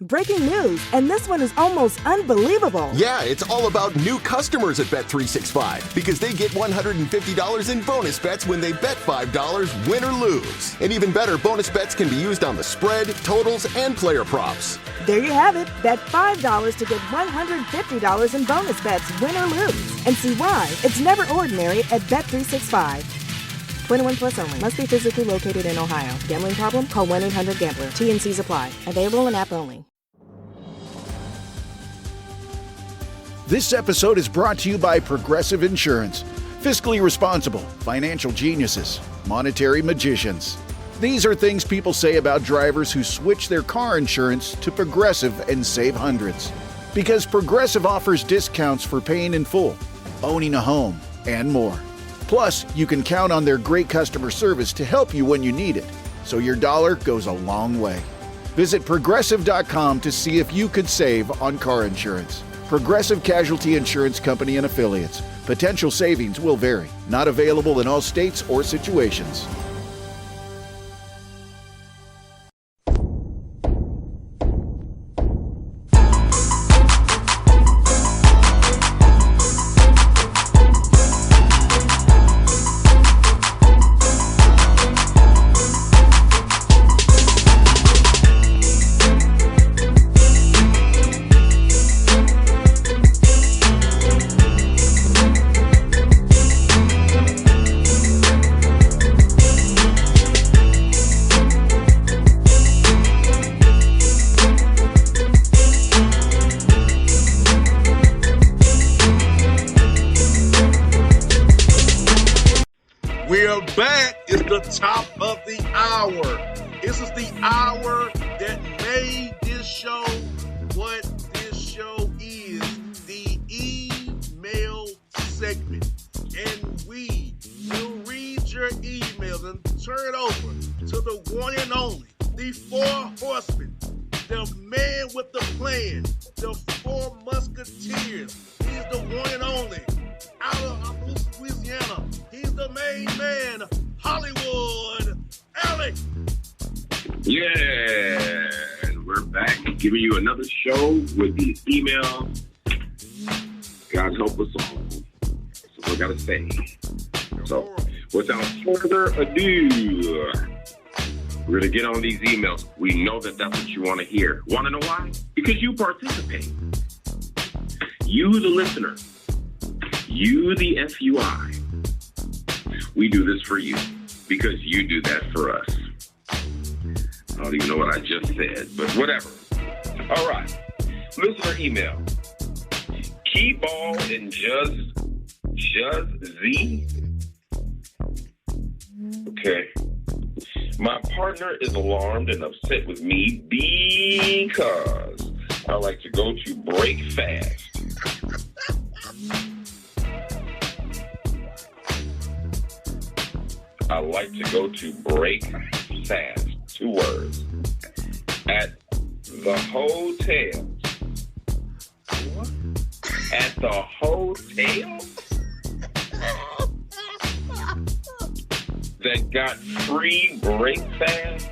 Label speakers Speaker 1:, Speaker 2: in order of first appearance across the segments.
Speaker 1: Breaking news, and this one is almost unbelievable.
Speaker 2: Yeah, it's all about new customers at Bet365 because they get $150 in bonus bets when they bet $5, win or lose. And even better, bonus bets can be used on the spread, totals, and player props.
Speaker 1: There you have it. Bet $5 to get $150 in bonus bets, win or lose. And see why it's never ordinary at Bet365. 21 plus only. Must be physically located in Ohio. Gambling problem? Call 1-800-GAMBLER. TNCs apply. Available in app only.
Speaker 3: This episode is brought to you by Progressive Insurance. Fiscally responsible, financial geniuses, monetary magicians. These are things people say about drivers who switch their car insurance to Progressive and save hundreds. Because Progressive offers discounts for paying in full, owning a home, and more. Plus, you can count on their great customer service to help you when you need it, so your dollar goes a long way. Visit Progressive.com to see if you could save on car insurance. Progressive Casualty Insurance Company and Affiliates. Potential savings will vary. Not available in all states or situations.
Speaker 4: We're back. It's the top of the hour. This is the hour that made this show what this show is, the email segment. And we will read your emails and turn it over to the one and only, the four horsemen, the man with the plan, the four musketeers. He's the one and only, out of Louisiana. He's the main man, Hollywood, Alex.
Speaker 5: Yeah, we're back giving you another show with these emails. God help us all. That's what I gotta say. So, without further ado, we're gonna get on these emails. We know that that's what you want to hear. Want to know why? Because you participate. You, the listener. You, the FUI. We do this for you because you do that for us. I don't even know what I just said, but whatever. All right. Listener email. Keyball and Juz Z. Okay. My partner is alarmed and upset with me because I like to go to break fast. I like to go to break fast. 2 words. At the hotel. What? At the hotel? That got free break fast?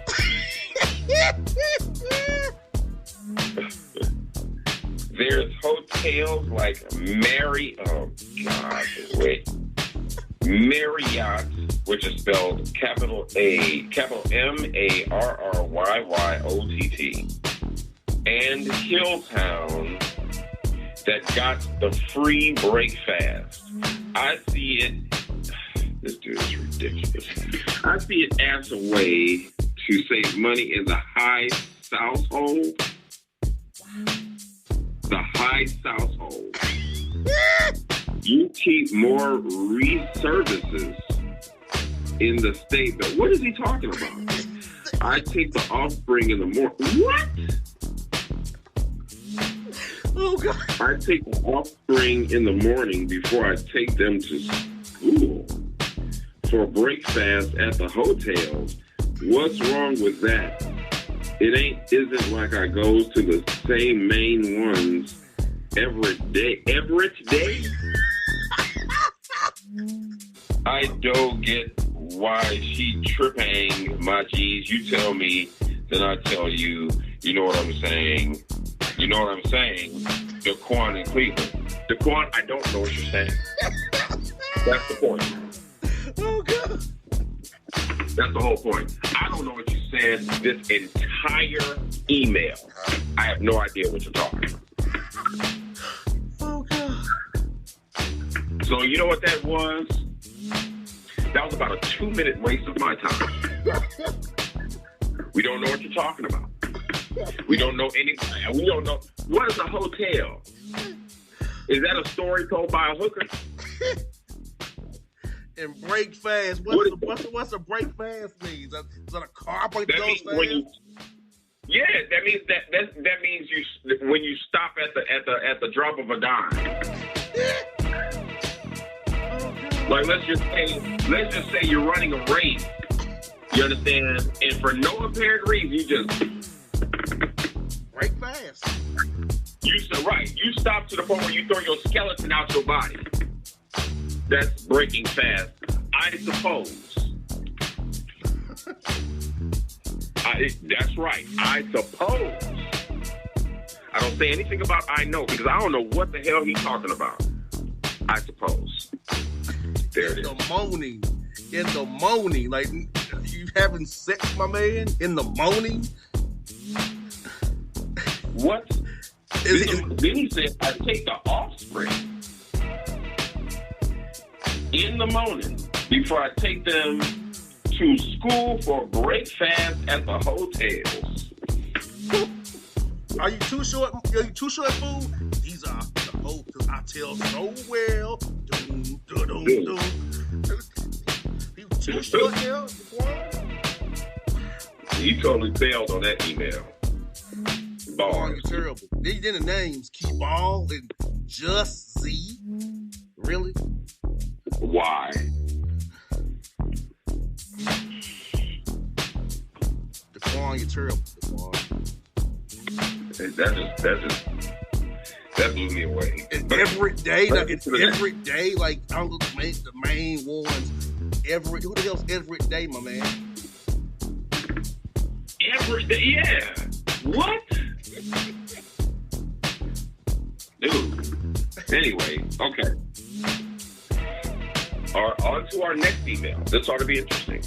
Speaker 5: There's hotels like Marriott, which is spelled capital Marryyott, and Hilltown that got the free break fast. I see it, this dude is ridiculous. I see it as a way to save money in the high household. The high household. You keep more services in the state. But what is he talking about? I take the offspring in the morning. What?
Speaker 4: Oh, God.
Speaker 5: I take the offspring in the morning before I take them to school for breakfast at the hotels. What's wrong with that? It isn't like I go to the same main ones every day. I don't get why she tripping, my G's. You tell me Then I tell you, you know what I'm saying? You know what I'm saying? Daquan in Cleveland. Daquan, I don't know what you're saying. That's the point.
Speaker 4: Oh, God.
Speaker 5: That's the whole point. I don't know what you said this entire email. I have no idea what you're talking about.
Speaker 4: Oh, God.
Speaker 5: So you know what that was? That was about a 2-minute waste of my time. We don't know what you're talking about. We don't know anything. We don't know. What is a hotel? Is that a story told by a hooker?
Speaker 4: And break fast. What's a break fast means? Is that a car break
Speaker 5: That
Speaker 4: goes
Speaker 5: means
Speaker 4: fast?
Speaker 5: when you, yeah, that means that means you when you stop at the drop of a dime. Like let's just say you're running a race. You understand? And for no apparent reason, you just
Speaker 4: break fast.
Speaker 5: You stop to the point where you throw your skeleton out your body. That's breaking fast, I suppose. That's right, I suppose. I don't say anything about I know because I don't know what the hell he's talking about. I suppose. There it is.
Speaker 4: In the morning, like you having sex, my man, in the morning.
Speaker 5: What? Then he said, I take the offspring in the morning before I take them to school for breakfast at the hotels.
Speaker 4: Are you too short? Are you too short, fool? These are the hotels I tell so well. Doom, doom, doom. You too short, now?
Speaker 5: He totally failed on that email.
Speaker 4: Ball, you're terrible. Then the names Keyball and Just Z. Really?
Speaker 5: Why?
Speaker 4: Daquan, you're terrible.
Speaker 5: That blew me away.
Speaker 4: And every day, every day, like I'm the main ones. Who the hell's every day, my man?
Speaker 5: Every day, yeah. What? Dude. Anyway, okay. On to our next email. This ought to be interesting.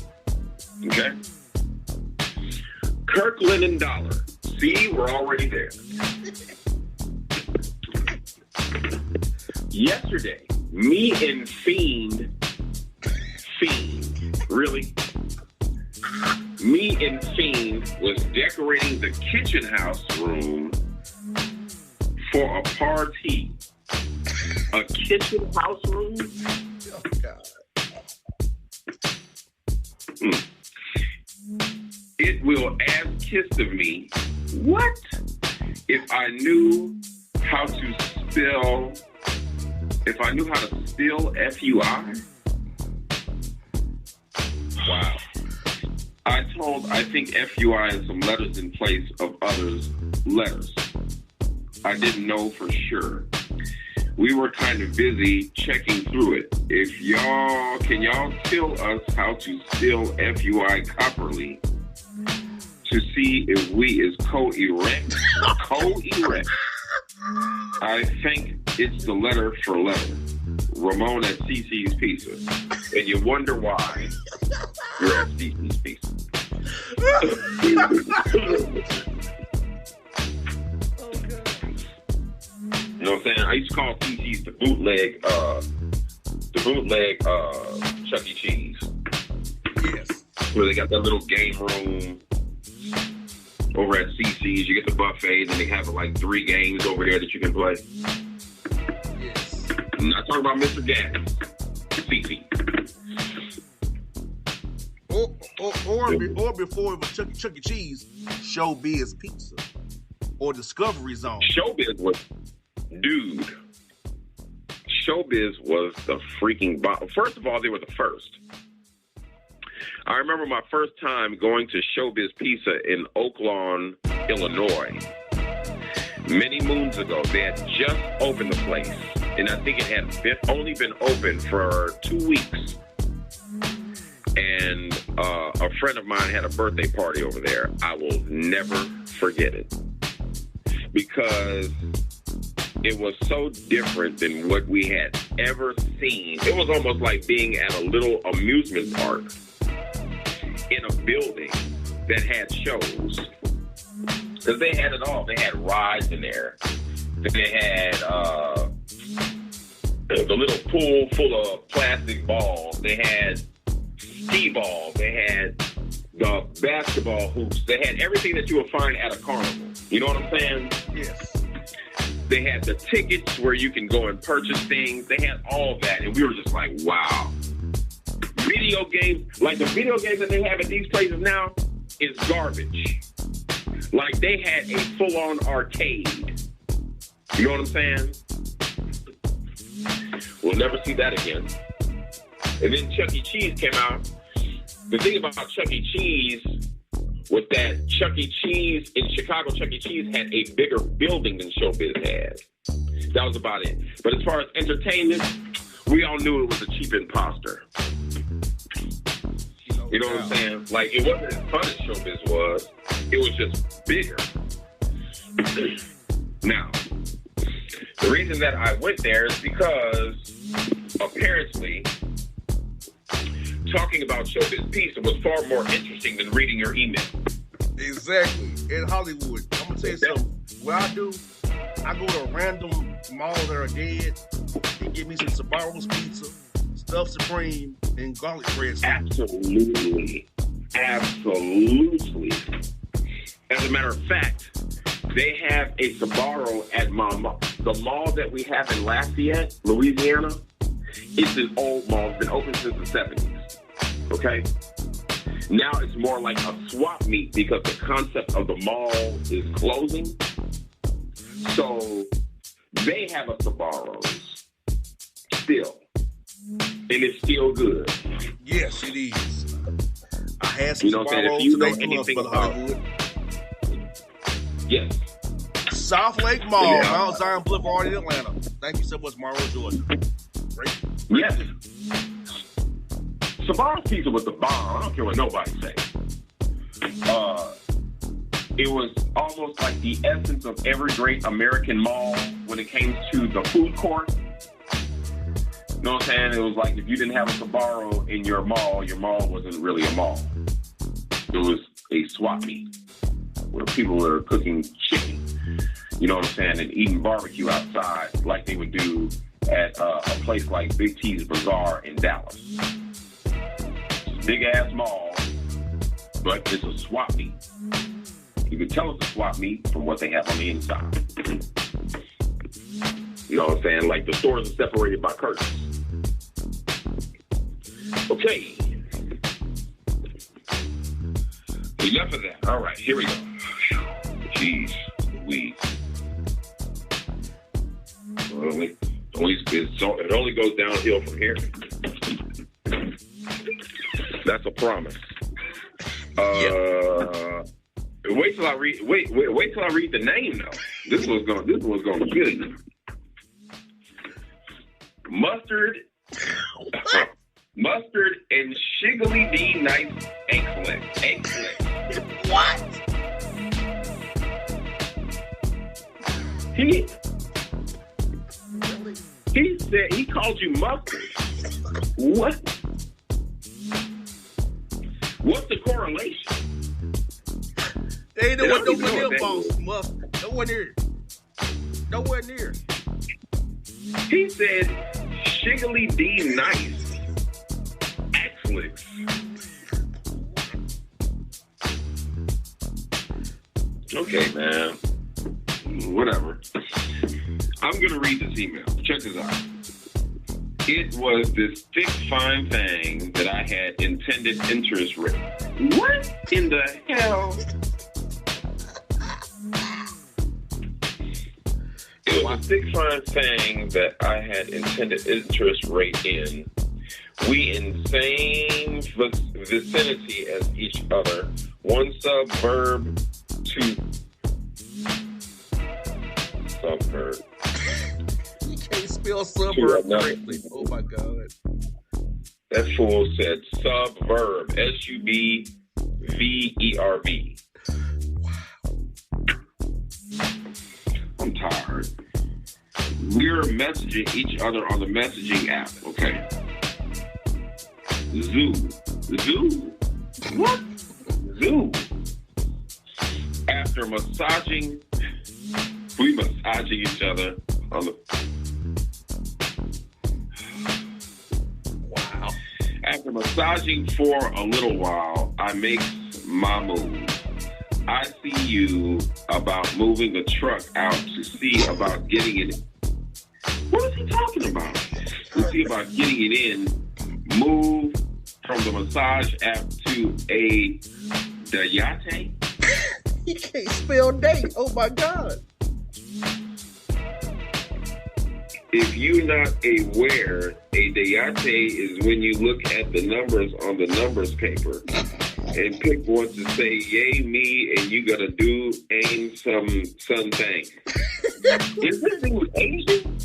Speaker 5: Okay? Kirkland Dollar. See, we're already there. Yesterday, me and Fiend, really? Me and Fiend was decorating the kitchen house room for a party. A kitchen house room?
Speaker 4: Oh, God.
Speaker 5: It will ask kissed of me, what if I knew how to spell FUI? Wow. I think FUI and some letters in place of others' letters. I didn't know for sure. We were kind of busy checking through it. Can y'all tell us how to spell FUI properly to see if we is co-erect? Co-erect. I think it's the letter for letter. Ramon at CC's Pizza. And you wonder why you're at CC's Pizza. You know what I'm saying? I used to call CC's the bootleg Chuck E. Cheese.
Speaker 4: Yes.
Speaker 5: Where they got that little game room over at CC's. You get the buffet, and they have like 3 games over there that you can play.
Speaker 4: Yes.
Speaker 5: I'm not talking about Mr. Gas. CC.
Speaker 4: Or before it was Chuck E. Cheese, Showbiz Pizza. Or Discovery Zone.
Speaker 5: Showbiz was the freaking bomb. First of all, they were the first. I remember my first time going to Showbiz Pizza in Oak Lawn, Illinois. Many moons ago, they had just opened the place. And I think it had only been open for 2 weeks. And a friend of mine had a birthday party over there. I will never forget it because it was so different than what we had ever seen. It was almost like being at a little amusement park in a building that had shows. Because they had it all. They had rides in there. They had the little pool full of plastic balls. They had skee balls. They had the basketball hoops. They had everything that you would find at a carnival. You know what I'm saying?
Speaker 4: Yes.
Speaker 5: They had the tickets where you can go and purchase things. They had all that. And we were just like, wow. Video games, like the video games that they have at these places now is garbage. Like they had a full-on arcade. You know what I'm saying? We'll never see that again. And then Chuck E. Cheese came out. The thing about Chuck E. Cheese was that Chuck E. Cheese in Chicago, Chuck E. Cheese had a bigger building than Showbiz had. That was about it. But as far as entertainment, we all knew it was a cheap imposter. You know what I'm saying? Like, it wasn't as fun as Showbiz was. It was just bigger. Now, the reason that I went there is because apparently talking about Showbiz Pizza was far more interesting than reading your email.
Speaker 4: Exactly. In Hollywood, I'm going to tell you something. What I do, I go to random malls that are dead and get me some Sbarro's pizza, stuffed Supreme, and garlic bread.
Speaker 5: Absolutely. Absolutely. As a matter of fact, they have a Sbarro at the mall that we have in Lafayette, Louisiana. It's an old mall. It's been open since the 70s. Okay? Now it's more like a swap meet because the concept of the mall is closing. So they have a Sbarro's still. And it's still good.
Speaker 4: Yes, it is. I had some
Speaker 5: Sbarro's
Speaker 4: today
Speaker 5: know
Speaker 4: for
Speaker 5: anything
Speaker 4: us,
Speaker 5: about
Speaker 4: Hollywood.
Speaker 5: Yes.
Speaker 4: South Lake Mall, Mount Zion Boulevard in Atlanta. Thank you so much, Morrow, Georgia. Great.
Speaker 5: Yes. Sbarro's pizza was the bomb. I don't care what nobody say. It was almost like the essence of every great American mall when it came to the food court. You know what I'm saying? It was like if you didn't have a Sbarro in your mall wasn't really a mall. It was a swap meet where people were cooking chicken, you know what I'm saying, and eating barbecue outside like they would do at a place like Big T's Bazaar in Dallas. Big ass mall, but it's a swap meet. You can tell it's a swap meet from what they have on the inside. You know what I'm saying? Like the stores are separated by curtains. Okay. Enough of that. All right, here we go. Jeez, Louise. It only goes downhill from here. That's a promise. Wait till I read the name though. This was gonna kill you. Mustard and Shiggly D Nice Excellent.
Speaker 4: What?
Speaker 5: He said he called you mustard. What? What's the correlation?
Speaker 4: They ain't nowhere near boss mustard. Nowhere near.
Speaker 5: He said Shiggly D Nice Excellent. Okay, man. Whatever. I'm going to read this email. Check this out. It was this thick, fine thing that I had intended interest rate. What in the hell? It was a thick, fine thing that I had intended interest rate in. We in same vicinity as each other. One suburb, two suburb.
Speaker 4: You can't spell suburb correctly. Oh my God.
Speaker 5: That fool said subverb. SUBVERB. I'm tired. We're messaging each other on the messaging app. Okay. Zoo. What? Zoo. After massaging, we massaging each other on the. Wow. After massaging for a little while, I make my move. I see you about moving the truck out to see about getting it. What is he talking about? To see about getting it in. Move from the massage app to a dayate.
Speaker 4: He can't spell date. Oh my God.
Speaker 5: If you're not aware, a dayate is when you look at the numbers on the numbers paper and pick one to say yay me and you gotta do aim some thing. Is this thing with Asian?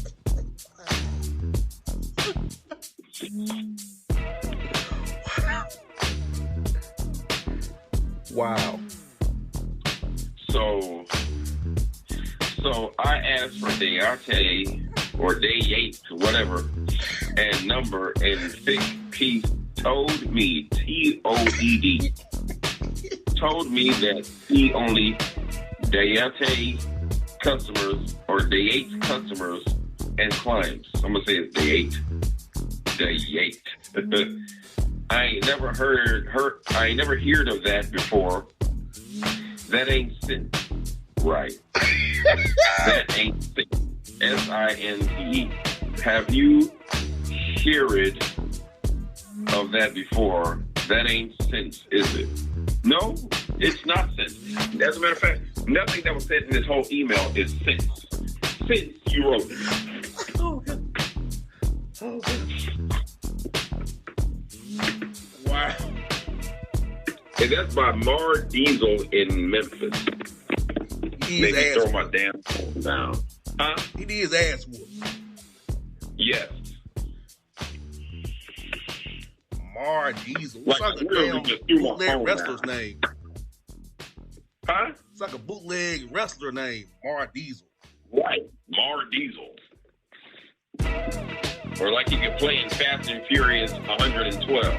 Speaker 4: Wow.
Speaker 5: So I asked for dayate or dayate, whatever, and number, and Thick Piece told me, TOED, told me that he only dayate customers or dayate customers and clients. I'm gonna say it's dayate. I ain't never heard of that before. That ain't sin. Right. That ain't sin. SINCE. Have you heard of that before? That ain't sense, is it? No, it's not sense. As a matter of fact, nothing that was said in this whole email is sense. Since you wrote it.
Speaker 4: Oh, God. Oh, God. Wow.
Speaker 5: And that's by Mar Diesel in Memphis. Maybe throw my damn phone down. Huh?
Speaker 4: He did his ass whoop.
Speaker 5: Yes.
Speaker 4: Mar Diesel.
Speaker 5: Like,
Speaker 4: It's like a
Speaker 5: really
Speaker 4: damn
Speaker 5: just threw my
Speaker 4: bootleg
Speaker 5: phone
Speaker 4: wrestler's
Speaker 5: down.
Speaker 4: name.
Speaker 5: Huh?
Speaker 4: It's like a bootleg wrestler name. Mar Diesel.
Speaker 5: Right. Mar Diesel. Or like you could play in Fast and Furious 112.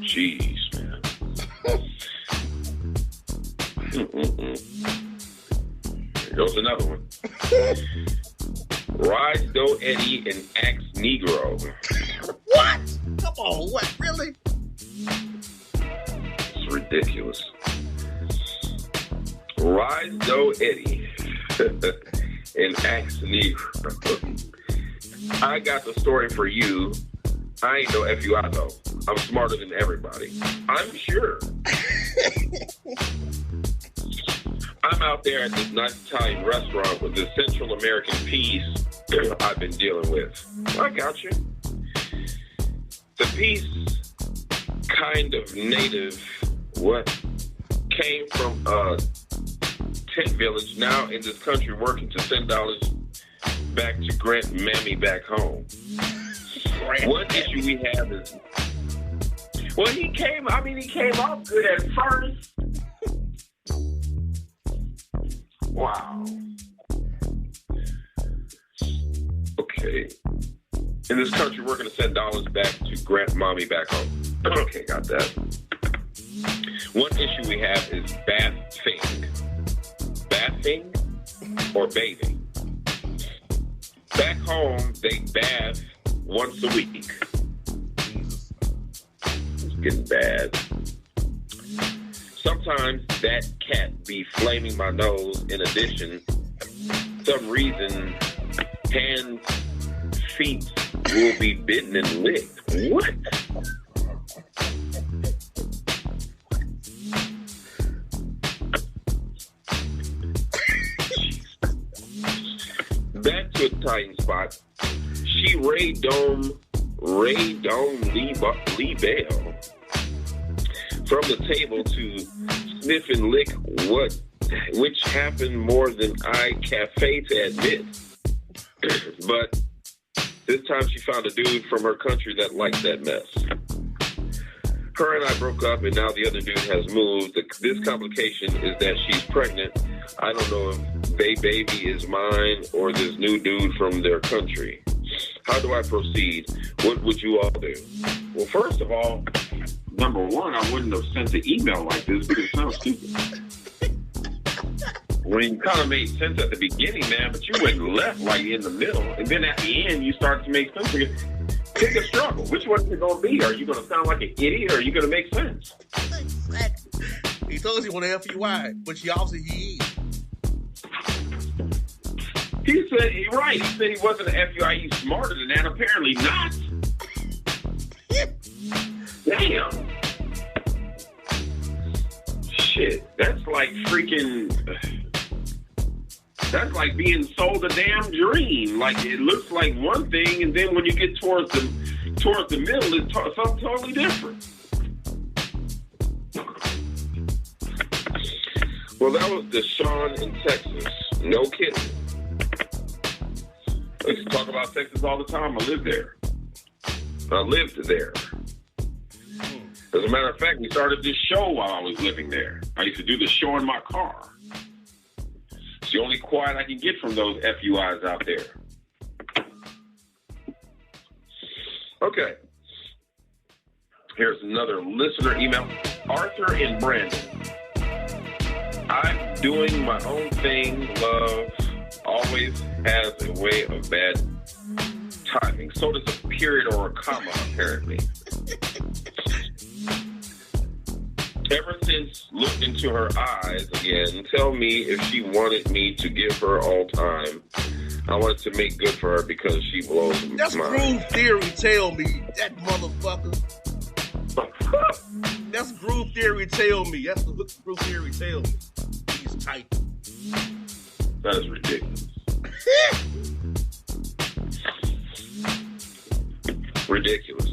Speaker 5: Jeez, man. Here goes another one. Rise Doe Eddie and Axe Negro.
Speaker 4: What? Come on, what? Really?
Speaker 5: It's ridiculous. Rise Doe Eddie and Axe Negro. I got the story for you. I ain't no FUI though. I'm smarter than everybody. I'm sure. I'm out there at this nice Italian restaurant with this Central American piece I've been dealing with. I got you. The piece, kind of native, came from a tent village, now in this country working to send dollars back to Grant Mammy back home. One issue we have is, well, he came off good at first. Wow. Okay. In this country, we're going to send dollars back to Grant Mommy back home. Okay, got that. One issue we have is bathing. Bathing or bathing. Back home, they bath once a week. It's getting bad. Sometimes that cat be flaming my nose. In addition, some reason, hands, feet will be bitten and licked. What? Back to a Titan spot. She Ray Dome Lee Bell from the table to sniff and lick which happened more than I cafe to admit. But this time she found a dude from her country that liked that mess. Her and I broke up, and now the other dude has moved. This complication is that she's pregnant. I don't know if baby is mine or this new dude from their country. How do I proceed? What would you all do? Well, first of all, number one, I wouldn't have sent the email like this because it sounds stupid. When it kind of made sense at the beginning, man, but you went left like in the middle. And then at the end, you started to make sense again. Pick a struggle. Which one is it going to be? Are you going to sound like an idiot or are you going to make sense?
Speaker 4: Exactly. He told us he wanted FUI, but she also he is.
Speaker 5: He said, right, he said he wasn't an FUI. He's smarter than that. Apparently not. Damn. Shit. That's like freaking... That's like being sold a damn dream. Like, it looks like one thing, and then when you get towards the middle, it's something totally different. Well, that was Deshaun in Texas. No kidding. I used to talk about Texas all the time. I lived there. I lived there. As a matter of fact, we started this show while I was living there. I used to do the show in my car. It's the only quiet I can get from those FUIs out there. Okay. Here's another listener email. Arthur and Brandon. I'm doing my own thing. Love always has a way of bad timing. So does a period or a comma, apparently. Ever since looked into her eyes again, tell me if she wanted me to give her all time. I wanted to make good for her because she blows my mind.
Speaker 4: That's Groove Theory, tell me. That motherfucker. That's Groove Theory, tell me. That's the Groove Theory, tell me. He's tight.
Speaker 5: That is ridiculous. Ridiculous.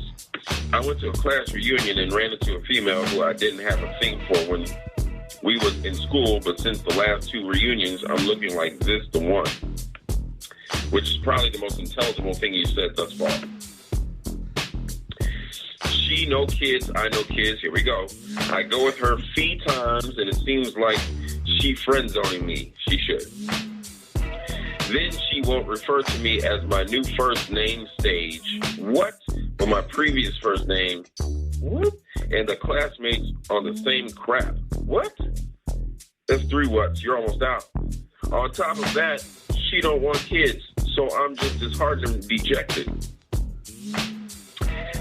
Speaker 5: I went to a class reunion and ran into a female who I didn't have a thing for when we was in school, but since the last two reunions, I'm looking like this the one. Which is probably the most intelligible thing you said thus far. She no kids, I no kids, here we go. I go with her few times and it seems like she friend-zoning me. She should. Then she won't refer to me as my new first name stage. What? But my previous first name. What? And the classmates on the same crap. What? That's 3 whats. You're almost out. On top of that, she don't want kids. So I'm just disheartened and dejected.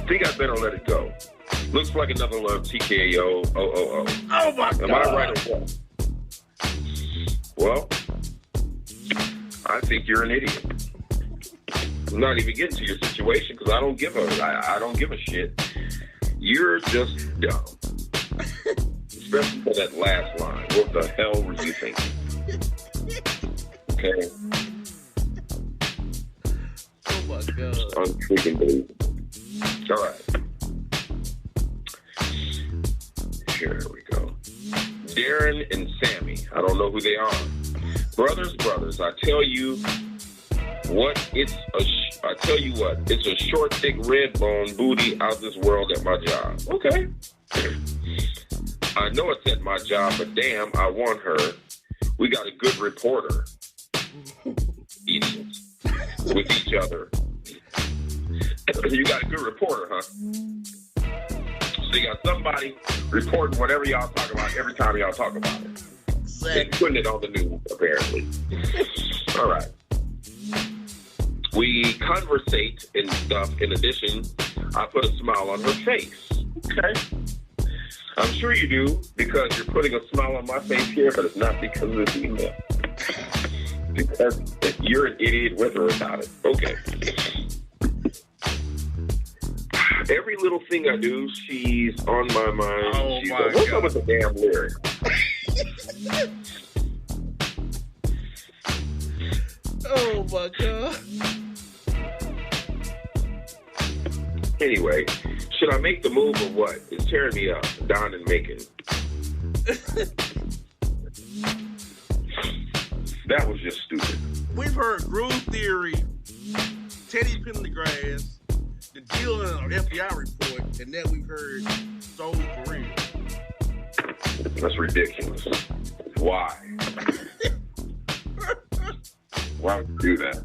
Speaker 5: Think I better let it go. Looks like another love TKO. Oh
Speaker 4: my God.
Speaker 5: Am I right or what? Well, I think you're an idiot. I'm not even getting to your situation because I don't give a shit. You're just dumb. Especially for that last line. What the hell were you thinking? Okay.
Speaker 4: Oh my God.
Speaker 5: Unfreaking believable. All right. Here we go. Darren and Sammy. I don't know who they are. Brothers, I tell you what, it's a short, thick, red bone booty out this world at my job. Okay. I know it's at my job, but damn, I want her. We got a good reporter. Idiots. With each other. You got a good reporter, huh? So you got somebody reporting whatever y'all talk about every time y'all talk about it. And putting it on the news, apparently. All right. We conversate and stuff. In addition, I put a smile on her face. Okay. I'm sure you do because you're putting a smile on my face here, but it's not because of this email. Because you're an idiot with or without it. Okay. Every little thing I do, she's on my mind.
Speaker 4: Oh
Speaker 5: she's
Speaker 4: my
Speaker 5: like, what's
Speaker 4: God.
Speaker 5: up with the damn lyric?
Speaker 4: Oh my God.
Speaker 5: Anyway, should I make the move or what? It's tearing me up. Don and Macon. That was just stupid.
Speaker 4: We've heard Groove Theory Teddy Pendergrass, the deal in an FBI report, and then we've heard Soul for real.
Speaker 5: That's ridiculous. Why? Why would you do that?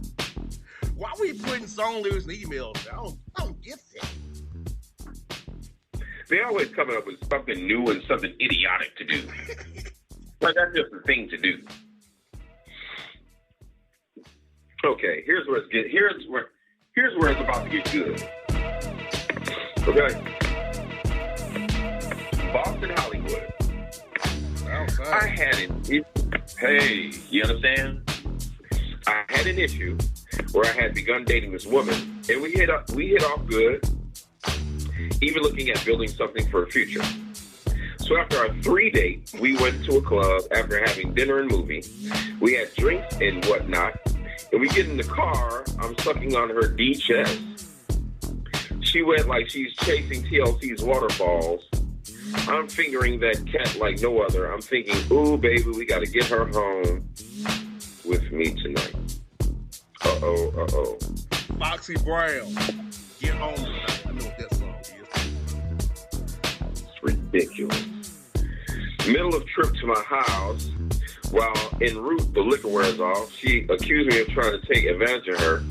Speaker 4: Why are we putting song lyrics in emails? I don't get that.
Speaker 5: They always coming up with something new and something idiotic to do. Like that's just the thing to do. Okay, here's where it's about to get good. Okay, Boston, Hollywood. I had an issue. Hey, you understand? I had an issue where I had begun dating this woman, and we hit off good, even looking at building something for a future. So after our 3 date, we went to a club after having dinner and movie. We had drinks and whatnot, and we get in the car. I'm sucking on her D chest. She went like she's chasing TLC's waterfalls. I'm fingering that cat like no other. I'm thinking, ooh, baby, we got to get her home with me tonight. Uh-oh.
Speaker 4: Foxy Brown, Get Home Tonight. I know what that song is.
Speaker 5: It's ridiculous. Middle of trip to my house, while en route the liquor wears off, she accused me of trying to take advantage of her.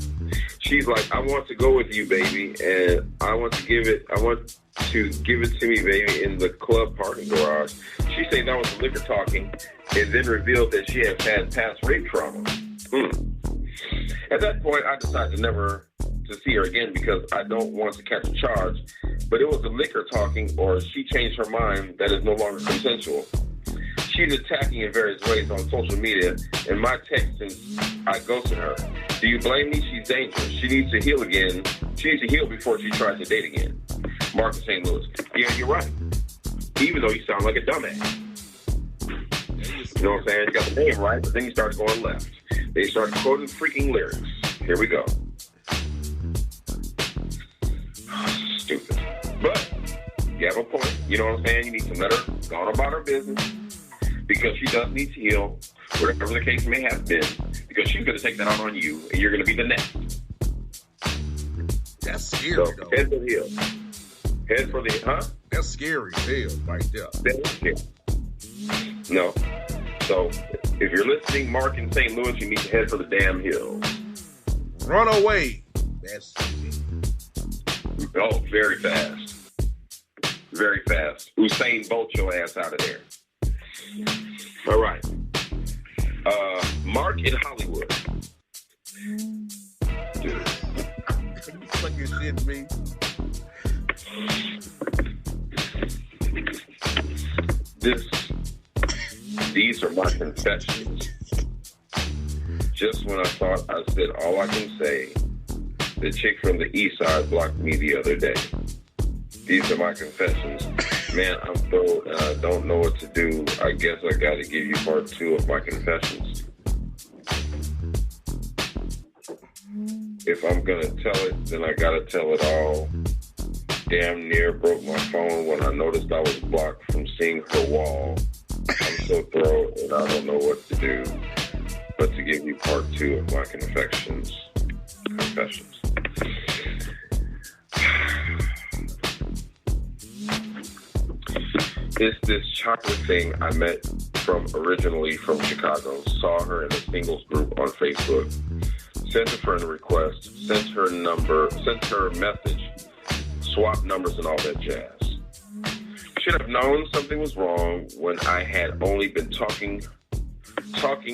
Speaker 5: She's like, I want to go with you, baby, and I want to give it to me, baby, in the club parking garage. She said that was the liquor talking, and then revealed that she has had past rape trauma. At that point, I decided never to see her again because I don't want to catch a charge. But it was the liquor talking, or she changed her mind that is no longer consensual. She's attacking in various ways on social media, and my text since I ghosted her. Do you blame me? She's dangerous. She needs to heal again. She needs to heal before she tries to date again. Mark in St. Louis. Yeah, you're right. Even though you sound like a dumbass. You know what I'm saying? You got the name right, but then you started going left. They started quoting freaking lyrics. Here we go. Stupid. But you have a point. You know what I'm saying? You need to let her go on about her business because she does need to heal, whatever the case may have been, because she's going to take that out on you, and you're going to be the next.
Speaker 4: That's scary,
Speaker 5: so,
Speaker 4: though.
Speaker 5: Head for the hill. Head for the, huh?
Speaker 4: That's scary, hell, right there.
Speaker 5: That's scary. No. So, if you're listening, Mark in St. Louis, you need to head for the damn hill.
Speaker 4: Run away. That's
Speaker 5: oh, very fast. Very fast. Usain Bolt your ass out of there. All right. Mark in Hollywood.
Speaker 4: you fucking shit me.
Speaker 5: These are my confessions. Just when I thought I said all I can say, the chick from the east side blocked me the other day. These are my confessions. Man, I'm thrilled and I don't know what to do. I guess I got to give you part 2 of my confessions. If I'm going to tell it, then I got to tell it all. Damn near broke my phone when I noticed I was blocked from seeing her wall. I'm so thrilled and I don't know what to do but to give you part 2 of my confessions. It's this chocolate thing I met originally from Chicago. Saw her in a singles group on Facebook. Sent a friend request. Sent her message. Swapped numbers and all that jazz. Should have known something was wrong when I had only been talking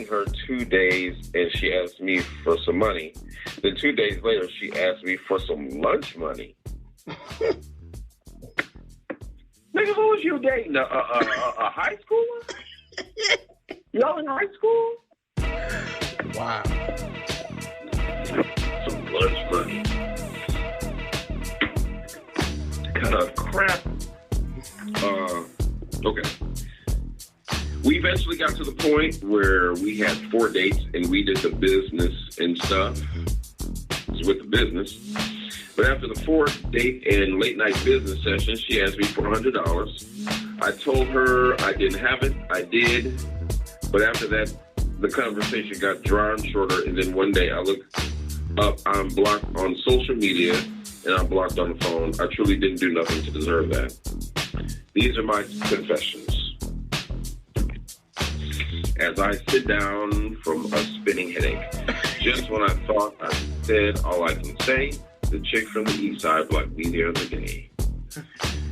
Speaker 5: her 2 days and she asked me for some money. Then 2 days later, she asked me for some lunch money. Nigga, who was you dating? A high schooler? Y'all in high school?
Speaker 4: Wow.
Speaker 5: Some lunch money. Kind of crap. Okay. We eventually got to the point where we had 4 dates and we did the business and stuff. It was with the business. But after the 4th date and late night business session, she asked me for $100. I told her I didn't have it. I did. But after that, the conversation got drawn shorter. And then one day I looked I'm blocked on social media, and I'm blocked on the phone. I truly didn't do nothing to deserve that. These are my confessions. As I sit down from a spinning headache, just when I thought I said all I can say, the chick from the east side blocked me the other day.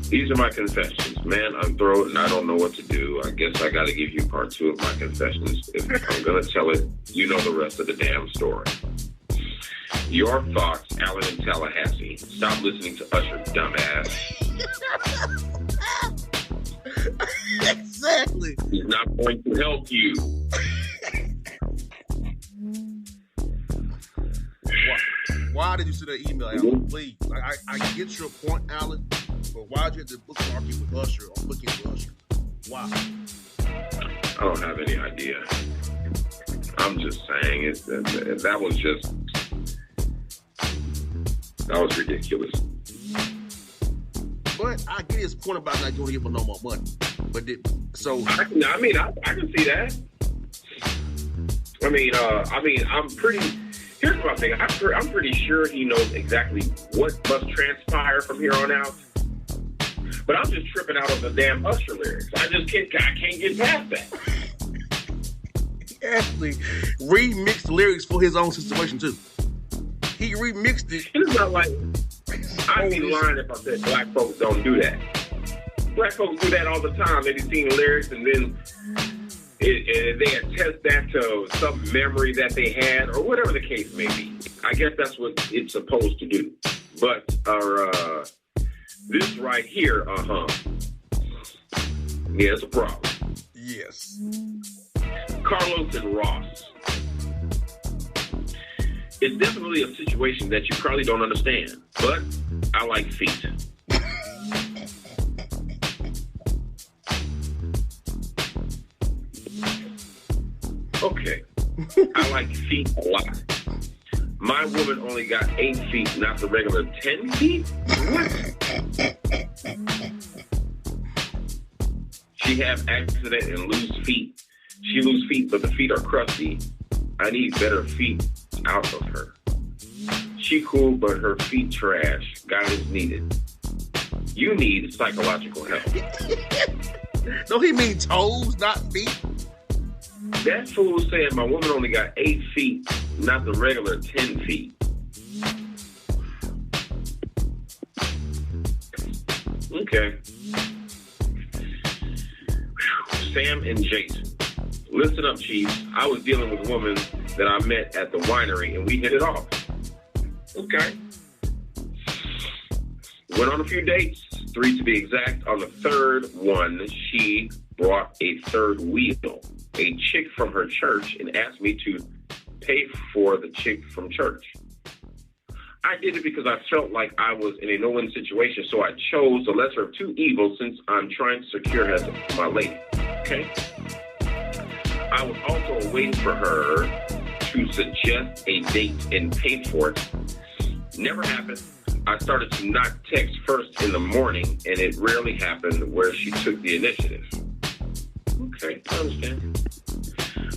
Speaker 5: These are my confessions. Man, I'm thrown and I don't know what to do. I guess I got to give you part 2 of my confessions. If I'm going to tell it, you know the rest of the damn story. Your thoughts, Alan in Tallahassee. Stop listening to Usher, dumbass.
Speaker 4: Exactly.
Speaker 5: He's not going to help you.
Speaker 4: Why did you send that email, Alan? Please. I get your point, Alan, but why did you have to bookmark it with Usher or book it with Usher? Why?
Speaker 5: I don't have any idea. I'm just saying that was ridiculous.
Speaker 4: But I get his point about not going to give him no more money. But I can see that. Here's my thing. I'm pretty sure he knows exactly what must transpire from here on out. But I'm just tripping out on the damn Usher lyrics. I can't get past that. He actually remixed the lyrics for his own situation too. He remixed it.
Speaker 5: It's not like I'd be lying if I said black folks don't do that. Black folks do that all the time. They be singing lyrics and then they attest that to some memory that they had or whatever the case may be. I guess that's what it's supposed to do. But this right here, yeah, it's a problem.
Speaker 4: Yes.
Speaker 5: Carlos and Ross. It's definitely a situation that you probably don't understand, but I like feet. Okay. I like feet a lot. My woman only got 8 feet, not the regular 10 feet? What? She have accident and lose feet. She lose feet, but the feet are crusty. I need better feet out of her. She cool, but her feet trash. Guidance needed. You need psychological help.
Speaker 4: No, he mean toes, not feet.
Speaker 5: That fool said my woman only got 8 feet, not the regular 10 feet. Okay. Sam and Jason. Listen up, Chief. I was dealing with a woman that I met at the winery, and we hit it off. Okay. Went on a few dates, 3 to be exact. On the third one, she brought a third wheel, a chick from her church, and asked me to pay for the chick from church. I did it because I felt like I was in a no-win situation, so I chose the lesser of 2 evils since I'm trying to secure her as my lady. Okay? I was also waiting for her to suggest a date and pay for it. Never happened. I started to not text first in the morning, and it rarely happened where she took the initiative. Okay, I understand.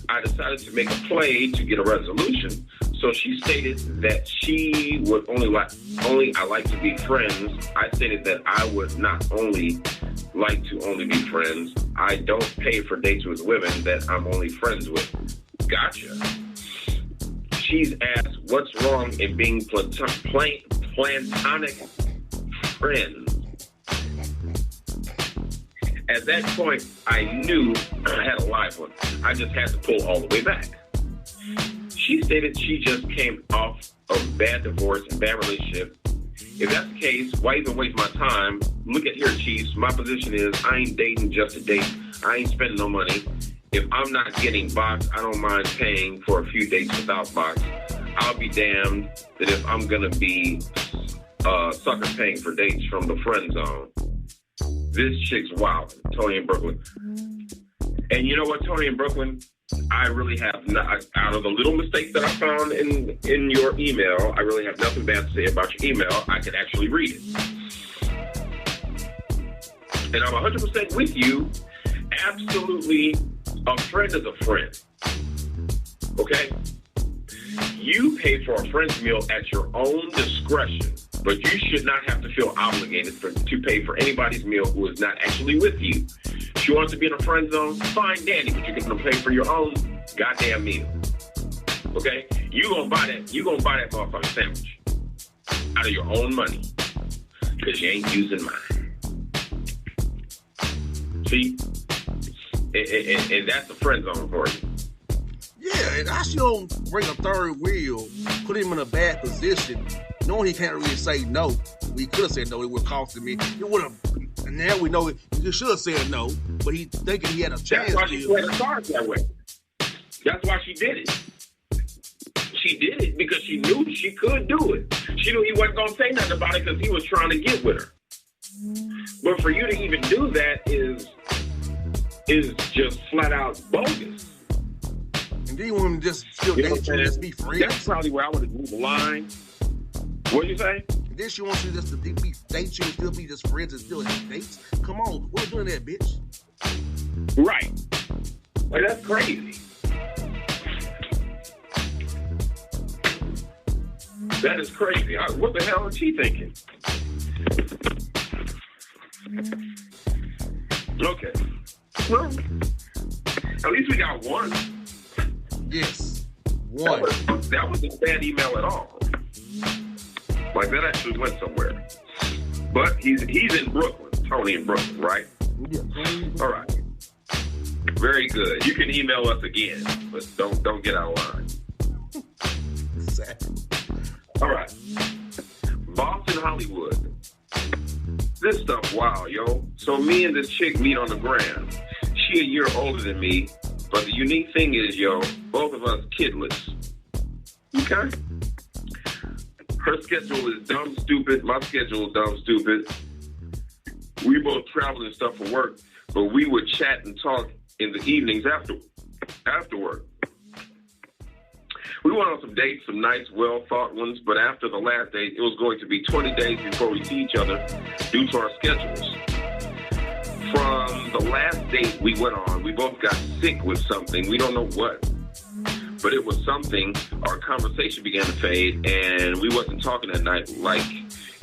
Speaker 5: I decided to make a play to get a resolution. So she stated that she would I like to be friends. I stated that I would not only like to only be friends. I don't pay for dates with women that I'm only friends with. Gotcha. She's asked what's wrong in being platonic friends. At that point, I knew I had a live one. I just had to pull all the way back. She stated she just came off a bad divorce and bad relationship. If that's the case, why even waste my time? Look at here, Chiefs. My position is I ain't dating just to date. I ain't spending no money. If I'm not getting boxed, I don't mind paying for a few dates without box. I'll be damned that if I'm going to be sucker paying for dates from the friend zone. This chick's wild, Tony in Brooklyn. And you know what, Tony in Brooklyn? I really have not, out of the little mistakes that I found in your email, I really have nothing bad to say about your email. I can actually read it. And I'm 100% with you. Absolutely, a friend is a friend. Okay? You pay for a friend's meal at your own discretion, but you should not have to feel obligated to pay for anybody's meal who is not actually with you. If you want to be in a friend zone, fine, dandy, but you're going to pay for your own goddamn meal. Okay? You gonna buy that motherfucking sandwich out of your own money because you ain't using mine. See? And that's the friend zone for you.
Speaker 4: Yeah, and I still bring a third wheel, put him in a bad position, knowing he can't really say no. We could have said no, it would have costed me. It would have, and now we know he should have said no, but he thinking he had a chance.
Speaker 5: That's why she played her cards that way. That's why she did it. She did it because she knew she could do it. She knew he wasn't going to say nothing about it because he was trying to get with her. But for you to even do that is just flat out bogus.
Speaker 4: And then you want him to just still date you and just be friends?
Speaker 5: That's probably where I would have moved the line. What'd you say?
Speaker 4: And then she wants you just to date you and still be just friends and still have dates? Come on, we're doing that, bitch.
Speaker 5: Right. Like, that's crazy. That is crazy. What the hell is she thinking? Okay. Well, at least we got one.
Speaker 4: Yes. One.
Speaker 5: That wasn't a bad email at all. Like, that actually went somewhere. But he's in Brooklyn. Tony in Brooklyn, right?
Speaker 4: Yeah.
Speaker 5: All right. Very good. You can email us again, but don't get out of line.
Speaker 4: Exactly.
Speaker 5: All right. Boston, Hollywood. This stuff, wow, yo. So me and this chick meet on the gram. She a year older than me, but the unique thing is, yo, both of us kidless. Okay? Her schedule is dumb stupid. My schedule is dumb stupid. We both travel and stuff for work, but we would chat and talk in the evenings after work. We went on some dates, some nice, well-thought ones, but after the last date, it was going to be 20 days before we see each other due to our schedules. From the last date we went on, we both got sick with something. We don't know what, but it was something. Our conversation began to fade, and we wasn't talking that night like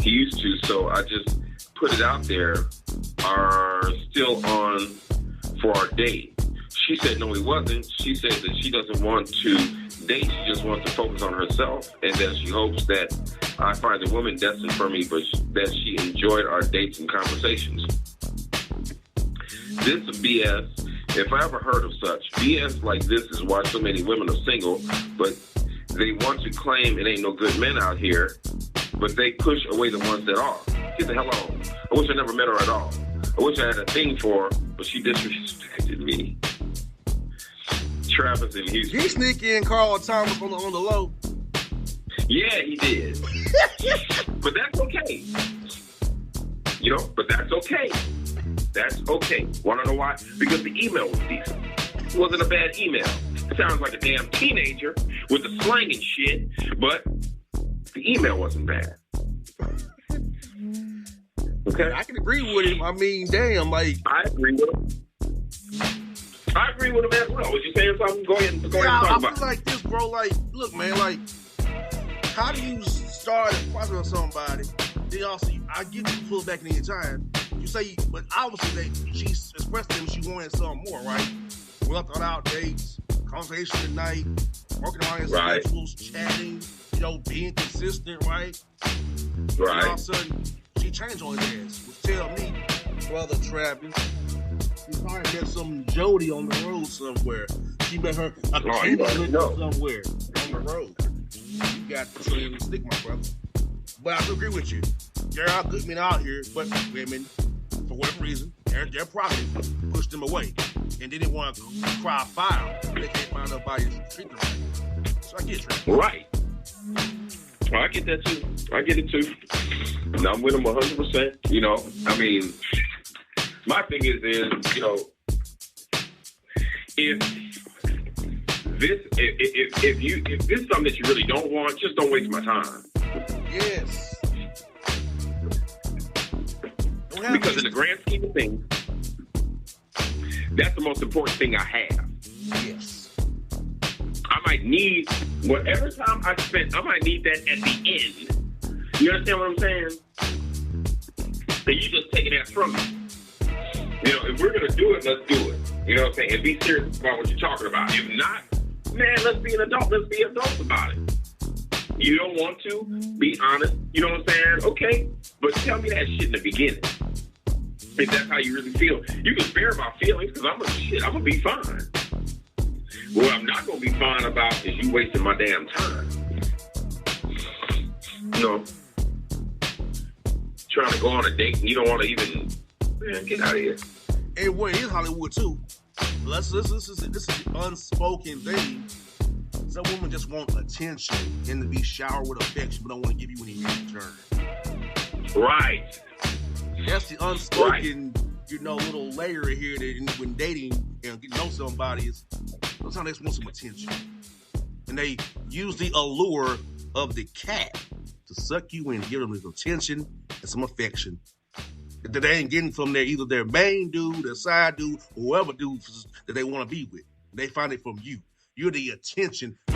Speaker 5: he used to, so I just put it out there, are still on for our date. She said no, he wasn't. She said that she doesn't want to date. She just wants to focus on herself, and that she hopes that I find a woman destined for me, but that she enjoyed our dates and conversations. This is BS. If I ever heard of such. BS like this is why so many women are single, but they want to claim it ain't no good men out here, but they push away the ones that are. Get the hell on. I wish I never met her at all. I wish I had a thing for her, but she disrespected me. Travis in Houston.
Speaker 4: He sneak in Carl Thomas on the low.
Speaker 5: Yeah, he did. But that's okay. You know, but that's okay. That's okay. Want to know why? Because the email was decent. It wasn't a bad email. It sounds like a damn teenager with the slang and shit, but the email wasn't bad. Okay?
Speaker 4: I can agree with him. I mean, damn, like...
Speaker 5: I agree with him. I agree with him as well. Was you saying something? Go ahead and talk
Speaker 4: I
Speaker 5: about
Speaker 4: feel
Speaker 5: it.
Speaker 4: like this, bro. Like, look, man, like, how do you start a process with somebody? Then also, I get you to pull back any time. You say, but obviously, she expressed to him she wanted something more, right? We left on out dates, conversation at night, working on his schedules, chatting, you know, being consistent, right?
Speaker 5: Right.
Speaker 4: And all of a sudden, she changed on his ass, which tell me, brother Travis, she probably met some Jody on the road somewhere. She met her a somewhere on the road. You got to show you the stick, my brother. But I do agree with you. There are good men out here, but women, for whatever reason, their prerogative pushed them away. And they didn't want to cry foul. They can't find nobody to treat them right. So I get it.
Speaker 5: Right. Well, I get that too. I get it too. And I'm with them 100%. You know, I mean, my thing is, you know, if this is something that you really don't want, just don't waste my time.
Speaker 4: Yes.
Speaker 5: Because in the grand scheme of things, that's the most important thing I have.
Speaker 4: Yes.
Speaker 5: I might need Whatever time I spent, I might need that at the end. You understand what I'm saying? And you just taking that from me. You know, if we're going to do it, let's do it. You know what I'm saying? And be serious about what you're talking about. If not, man, let's be an adult. Let's be adults about it. You don't want to? Be honest. You know what I'm saying? Okay. But tell me that shit in the beginning. If that's how you really feel. You can spare my feelings because I'm going to be fine. What I'm not going to be fine about is you wasting my damn time. You know, trying to go on a date and you don't want to even, man, get out of here.
Speaker 4: And what is Hollywood too? This is unspoken thing. Some women just want attention and to be showered with affection, but don't want to give you any in return.
Speaker 5: Right.
Speaker 4: That's the unspoken, little layer here that when dating and getting to know somebody is sometimes they just want some attention. And they use the allure of the cat to suck you in, give them this attention and some affection that they ain't getting from either their main dude, their side dude, or whoever dude that they want to be with. They find it from you. You're the attention. You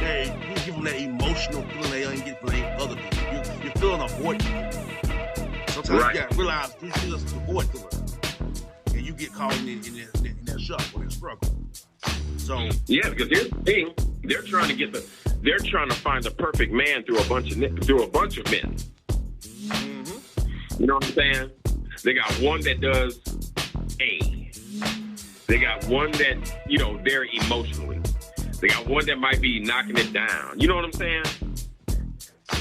Speaker 4: give them that emotional feeling they ain't getting from their other dude. You're feeling a void. Sometimes you gotta realize you just a void feeling, and you get caught in that shock or that struggle. So
Speaker 5: yeah, because here's the thing: they're trying to find the perfect man through a bunch of men. Mm-hmm. You know what I'm saying? They got one that does A. They got one that very emotionally. They got one that might be knocking it down. You know what I'm saying?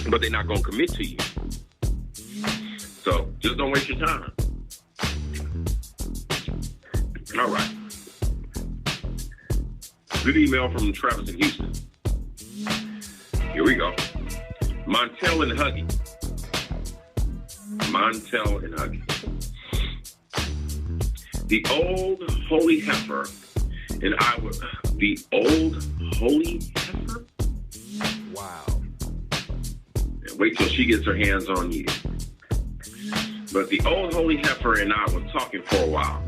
Speaker 5: But they're not gonna commit to you. So just don't waste your time. All right. Good email from Travis in Houston. Here we go. Montel and Huggy. The old holy heifer and I would... The old holy heifer?
Speaker 4: Wow.
Speaker 5: And wait till she gets her hands on you. But the old holy heifer and I were talking for a while.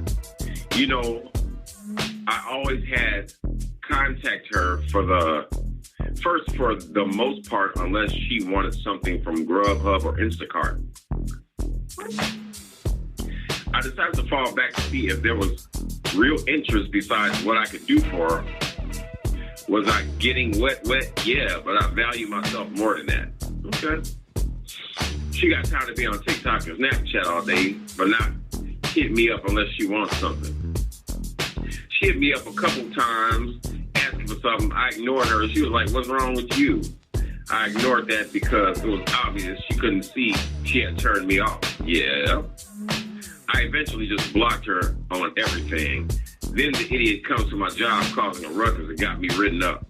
Speaker 5: I always had contact her for the most part, unless she wanted something from Grubhub or Instacart. I decided to fall back to see if there was real interest besides what I could do for her. Was I getting wet? Yeah, but I value myself more than that. Okay. She got time to be on TikTok and Snapchat all day, but not hit me up unless she wants something. She hit me up a couple times, asking for something. I ignored her. She was like, "What's wrong with you?" I ignored that because it was obvious she couldn't see she had turned me off. Yeah. I eventually just blocked her on everything. Then the idiot comes to my job causing a ruckus and got me written up.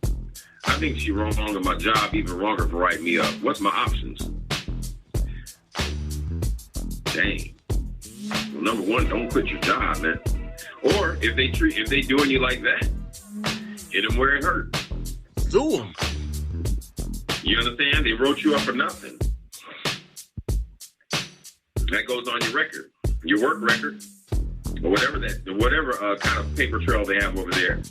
Speaker 5: I think she wronged my job even wronger for writing me up. What's my options? Dang. Well, number one, don't quit your job, man. Or if they doing you like that, hit them where it hurts.
Speaker 4: Sue them.
Speaker 5: You understand? They wrote you up for nothing. That goes on your record, your work record, or whatever kind of paper trail they have over there.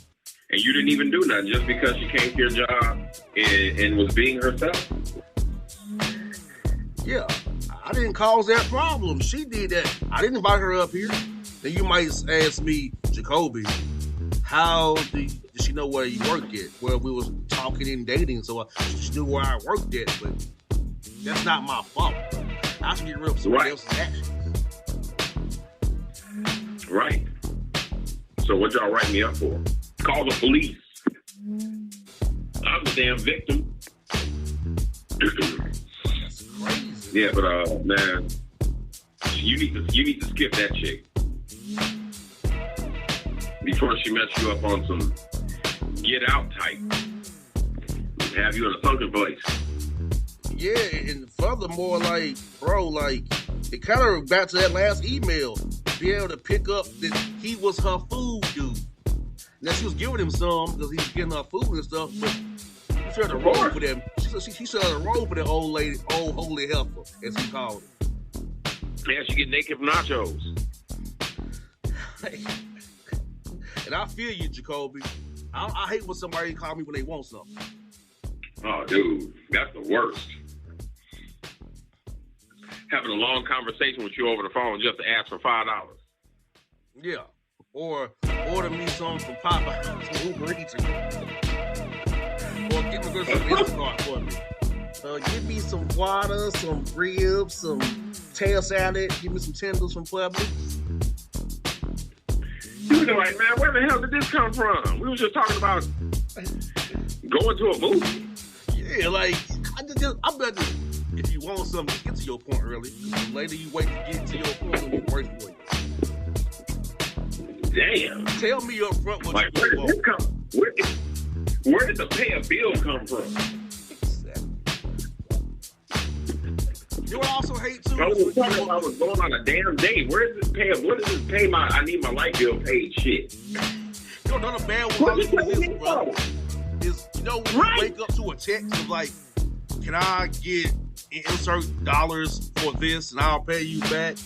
Speaker 5: And you didn't even do nothing just because she came to your job and was being herself.
Speaker 4: Yeah, I didn't cause that problem. She did that. I didn't invite her up here. Then you might ask me, Jacoby, how did she know where you worked at? Well, we was talking and dating, so she knew where I worked at, but that's not my fault. I should get rid of somebody else's actions.
Speaker 5: Right. So what y'all write me up for? Call the police. I'm the damn victim.
Speaker 4: That's crazy.
Speaker 5: Yeah, but man, you need to skip that chick before she mess you up on some get out type. Have you in a sunken place.
Speaker 4: Yeah, and furthermore, it kind of back to that last email. Be able to pick up that he was her food dude. Now she was giving him some because he was getting her food and stuff, but she started to roll for them. She started to roll for that old lady, old holy heifer, as he called it.
Speaker 5: Yeah, she get naked from nachos.
Speaker 4: And I feel you, Jacoby. I hate when somebody call me when they want something.
Speaker 5: Oh, dude, that's the worst. Having a long conversation with you over the phone just to ask for $5.
Speaker 4: Yeah. Or order me some from Popeye, some Uber Eats, or get me good some Instacart for me. Give me some water, some ribs, some tail salad. Give me some tenders from Publix.
Speaker 5: You know, like, man, where the hell did this come from? We were just talking about going to a movie.
Speaker 4: Yeah, like I bet if you want something, just get to your point early. The later you wait to get to your point, it'll be worse for you.
Speaker 5: Damn.
Speaker 4: Tell me up front what
Speaker 5: like,
Speaker 4: you
Speaker 5: where did
Speaker 4: want.
Speaker 5: this come? Where did the pay a bill come from?
Speaker 4: You know what I also hate too?
Speaker 5: I was talking about I was going on a damn date. Where is this pay? What is this pay my I need my light bill paid shit?
Speaker 4: You know, another bad one is this, bro. Is, you know, when you wake up to a text of like, can I get insert dollars for this and I'll pay you back?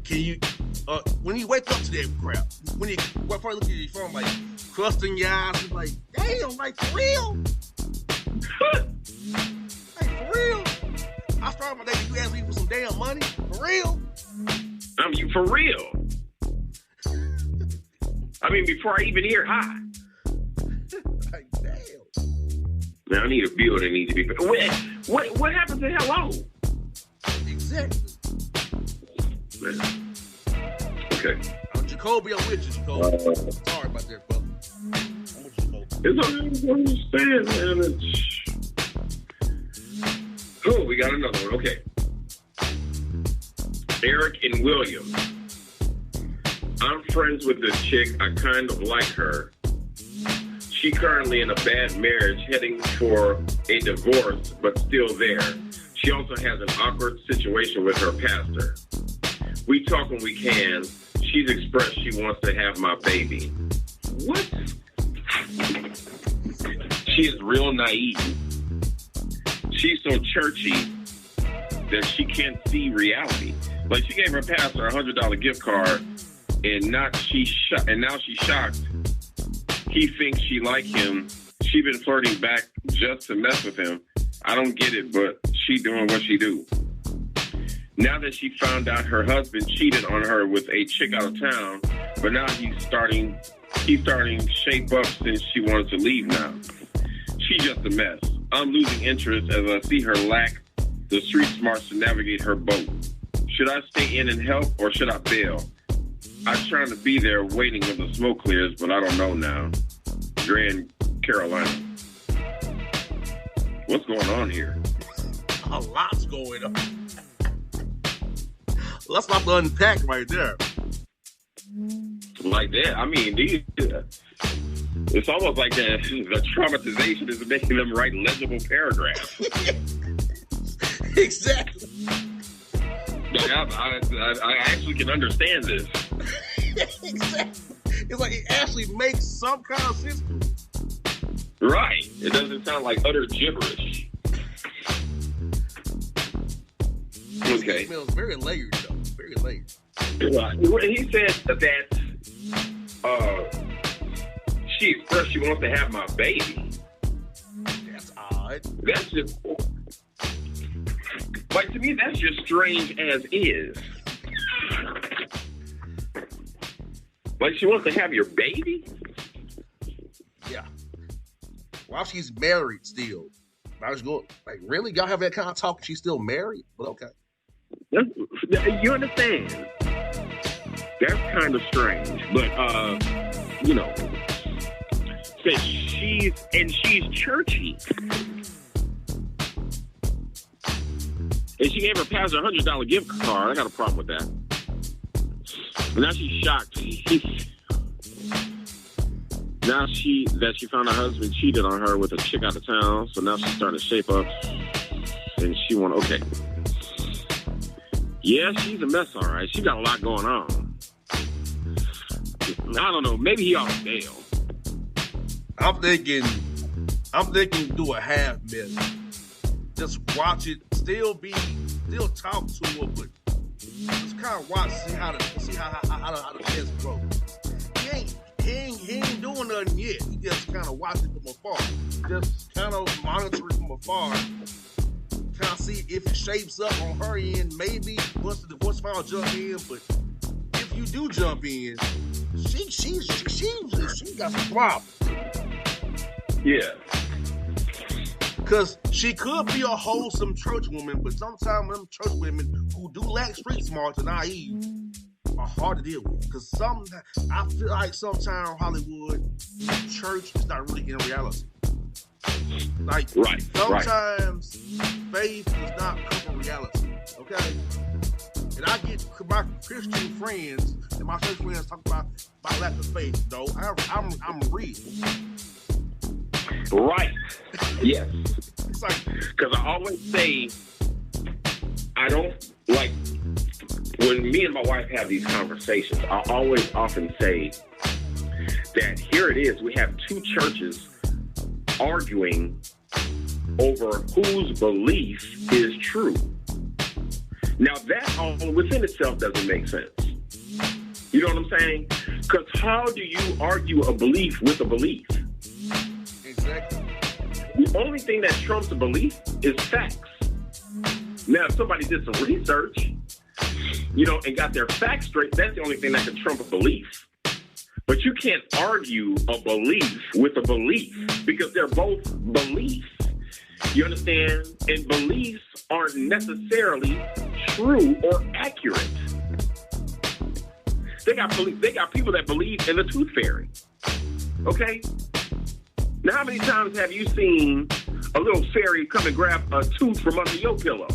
Speaker 4: Can you, when you wake up to that crap, when you first look at your phone, like, crusting your eyes, it's like, damn, like, for real? Like, for real? I started my day, you asked me for some damn money? For real?
Speaker 5: I mean, for real. I mean, before I even hear hi.
Speaker 4: Like, damn.
Speaker 5: Now, I need a bill that needs to be paid. What happened to hello?
Speaker 4: Exactly.
Speaker 5: Man. Okay.
Speaker 4: Jacoby, I'm with you, Jacoby. Sorry about that, brother. I'm with you, Jacoby.
Speaker 5: It's okay. I understand, man. Oh, we got another one. Okay. Eric and William. I'm friends with this chick. I kind of like her. She currently in a bad marriage, heading for a divorce, but still there. She also has an awkward situation with her pastor. We talk when we can. She's expressed she wants to have my baby. What? She is real naive. She's so churchy that she can't see reality. Like, she gave her pastor a $100 gift card, and now she's shocked. He thinks she like him. She been flirting back just to mess with him. I don't get it, but she doing what she do. Now that she found out her husband cheated on her with a chick out of town, but now he's starting shape up since she wanted to leave now. She's just a mess. I'm losing interest as I see her lack the street smarts to navigate her boat. Should I stay in and help or should I bail? I'm trying to be there waiting when the smoke clears, but I don't know now. Grand Carolina. What's going on here?
Speaker 4: A lot's going on. Let's not unpack right there.
Speaker 5: Like that. I mean, it's almost like the traumatization is making them write legible paragraphs.
Speaker 4: Exactly.
Speaker 5: I actually can understand this.
Speaker 4: Exactly. It's like it actually makes some kind of sense.
Speaker 5: Right. It doesn't sound like utter gibberish. Okay.
Speaker 4: It smells very layered, though. Very layered.
Speaker 5: He said that she expressed she wants to have my baby.
Speaker 4: That's odd.
Speaker 5: That's just, like, to me, that's just strange as is. Like, she wants to have your baby?
Speaker 4: Yeah. While she's married still. I was going, like, really? Y'all have that kind of talk? She's still married? But okay.
Speaker 5: You understand? That's kind of strange. But, you know, says she's churchy. And she gave her pastor a $100 gift card. I got a problem with that. But now she's shocked. Now she found her husband cheated on her with a chick out of town. So now she's starting to shape up. And she okay. Yeah, she's a mess, all right. She got a lot going on. I don't know. Maybe he ought to bail.
Speaker 4: I'm thinking do a half measure. Just watch it. Still talk to her, but just kind of watch, see how the test goes. he ain't doing nothing yet. He just kind of watching from afar, just kind of monitoring from afar, kind of see if it shapes up on her end. Maybe once the divorce file jump in, but if you do jump in, she got some problems.
Speaker 5: Yeah.
Speaker 4: Because she could be a wholesome church woman, but sometimes them church women who do lack street smarts and naive are hard to deal with. Because I feel like sometimes Hollywood church is not really in reality. Like, sometimes faith does not cover reality. Okay? And I get my Christian friends and my church friends talk about my lack of faith, though. I'm real.
Speaker 5: Right. Yes.
Speaker 4: It's like,
Speaker 5: because I always say, I don't like when me and my wife have these conversations. I always often say that here it is. We have two churches arguing over whose belief is true. Now that all within itself doesn't make sense. You know what I'm saying? Because how do you argue a belief with a belief?
Speaker 4: exactly.
Speaker 5: The only thing that trumps a belief is facts. Now, if somebody did some research, and got their facts straight, that's the only thing that can trump a belief. But you can't argue a belief with a belief because they're both beliefs. You understand? And beliefs aren't necessarily true or accurate. They got people that believe in the tooth fairy. Okay? Now, how many times have you seen a little fairy come and grab a tooth from under your pillow?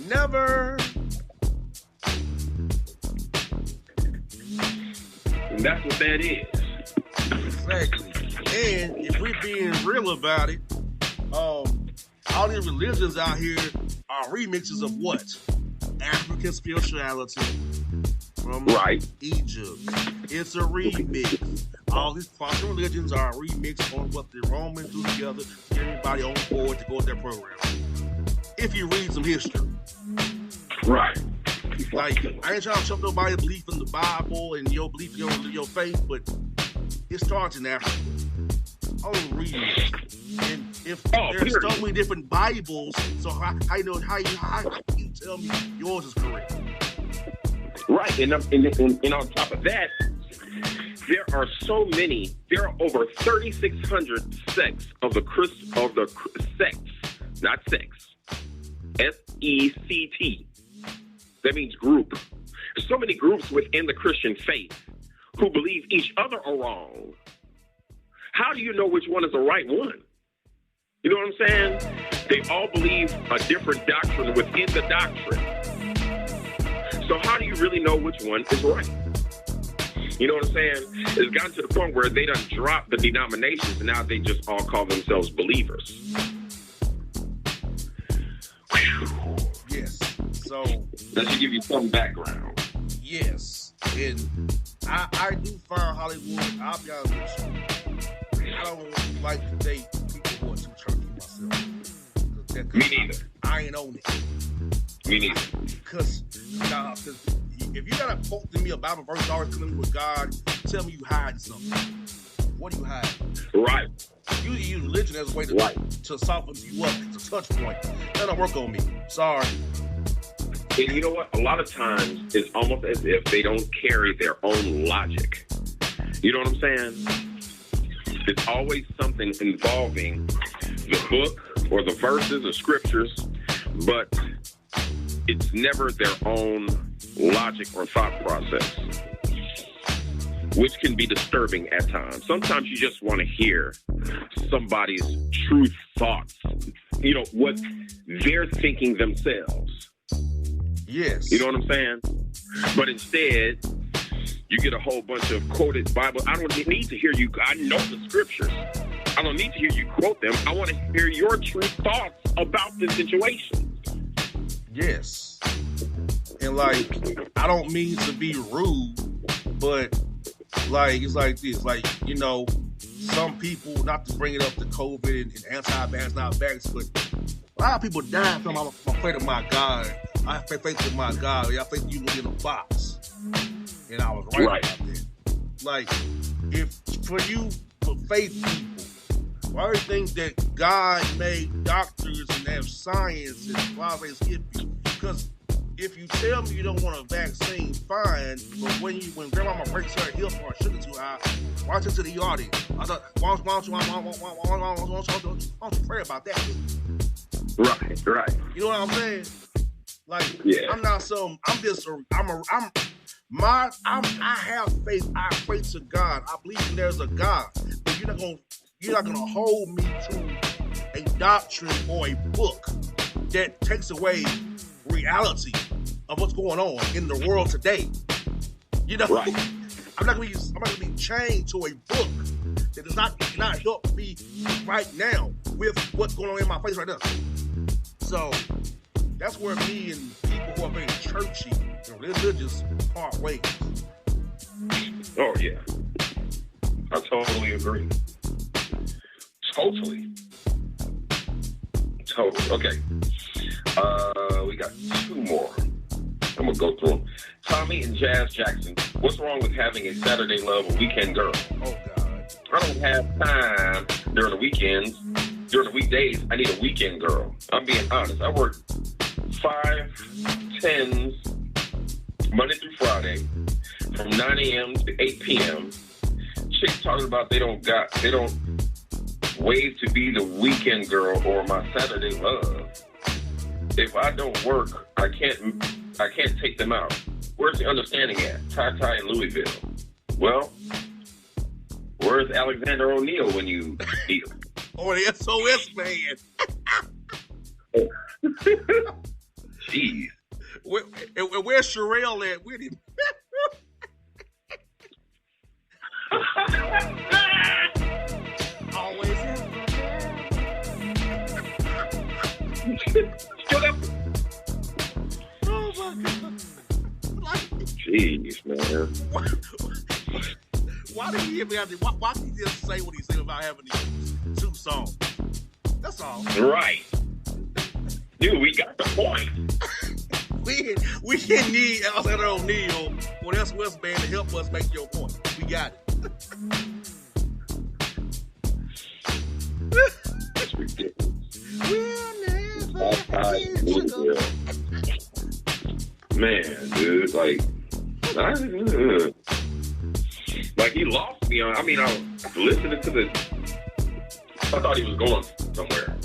Speaker 4: Never.
Speaker 5: And that's what that is.
Speaker 4: Exactly. And if we're being real about it, all these religions out here are remixes of what? African spirituality from Egypt. It's a remix. All these foreign religions are a remix on what the Romans do together. Get everybody on board to go with their program. If you read some history.
Speaker 5: Right.
Speaker 4: Like, I ain't trying to jump nobody's belief in the Bible and your belief in your faith, but it starts in Africa. Only read it. And if there's so many different Bibles, so how you tell me yours is correct?
Speaker 5: Right, and on top of that, there are over 3,600 sects of the sects, not sex, SECT. That means group. There's so many groups within the Christian faith who believe each other are wrong. How do you know which one is the right one? You know what I'm saying? They all believe a different doctrine within the doctrine. So how do you really know which one is right? You know what I'm saying? It's gotten to the point where they done dropped the denominations and now they just all call themselves believers. Whew.
Speaker 4: Yes. So
Speaker 5: that should give you some background.
Speaker 4: Yes. And I do find Hollywood, I'll be honest with you, I don't like to date people who are too churchy myself.
Speaker 5: Me neither.
Speaker 4: I ain't on it.
Speaker 5: Me neither.
Speaker 4: Because if you got to quote to me a Bible verse always coming with God, tell me you hiding something. What are you hiding?
Speaker 5: Right.
Speaker 4: You use religion as a way to soften you up. It's a touch point. That don't work on me. Sorry.
Speaker 5: And you know what? A lot of times it's almost as if they don't carry their own logic. You know what I'm saying? It's always something involving the book or the verses or scriptures, but it's never their own logic or thought process, which can be disturbing at times. Sometimes you just want to hear somebody's true thoughts, what they're thinking themselves.
Speaker 4: Yes.
Speaker 5: You know what I'm saying? But instead, you get a whole bunch of quoted Bible. I don't need to hear you. I know the scriptures. I don't need to hear you quote them. I want to hear your true thoughts about the situation.
Speaker 4: Yes. And I don't mean to be rude, but it's like this. Some people, not to bring it up to COVID and anti-vax, not vax, but a lot of people die from I'm afraid of my God. I have faith in my God. I think you live in a box. And I was right about that. if for you, for faith people, why do you think that God made doctors and have science and why they skip you? Because if you tell me you don't want a vaccine, fine. But when grandmama breaks her hip or sugar too high, watch it to the audience. I thought, why don't you pray about that?
Speaker 5: Right.
Speaker 4: You know what I'm saying? Like,
Speaker 5: yeah.
Speaker 4: I have faith. I pray to God. I believe there's a God. But you're not gonna hold me to a doctrine or a book that takes away reality of what's going on in the world today. You know,
Speaker 5: right.
Speaker 4: I'm not gonna be chained to a book that does not help me right now with what's going on in my face right now. So that's where me and people who are very churchy and religious part ways.
Speaker 5: Oh yeah, I totally agree. Totally. Okay. We got two more. I'm gonna go through them. Tommy and Jazz Jackson. What's wrong with having a Saturday love or weekend girl? Oh God. I don't have time during the weekends. During the weekdays, I need a weekend girl. I'm being honest. I work 5/10s Monday through Friday from 9 a.m. to 8 p.m. Chicks talking about they don't wait to be the weekend girl or my Saturday love. If I don't work, I can't take them out. Where's the understanding at? Ty in Louisville. Well, where's Alexander O'Neal when you need him?
Speaker 4: Oh, the SOS man.
Speaker 5: Jeez.
Speaker 4: Where's Sherelle at with him? Always oh my God.
Speaker 5: Jeez, man.
Speaker 4: Why did he even have to? Why did he just say what he said about having these two songs? That's all.
Speaker 5: Right. Dude, we got the point.
Speaker 4: we didn't need Alexander O'Neal or the SOS band to help us make your point. We got it.
Speaker 5: That's ridiculous. Man, dude, like he lost me on. I mean, I was listening to I thought he was going somewhere.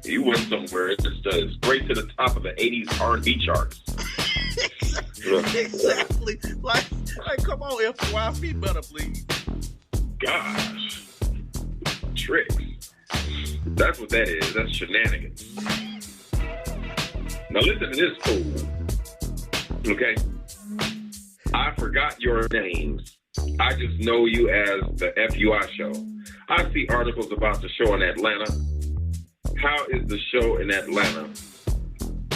Speaker 5: He went somewhere. It's just straight to the top of the 80s R&B charts.
Speaker 4: Exactly. Like, come on, FUI, be better, please.
Speaker 5: Gosh. Tricks. That's what that is. That's shenanigans. Now listen to this fool. Okay? I forgot your names. I just know you as the FUI show. I see articles about the show in Atlanta. How is the show in Atlanta?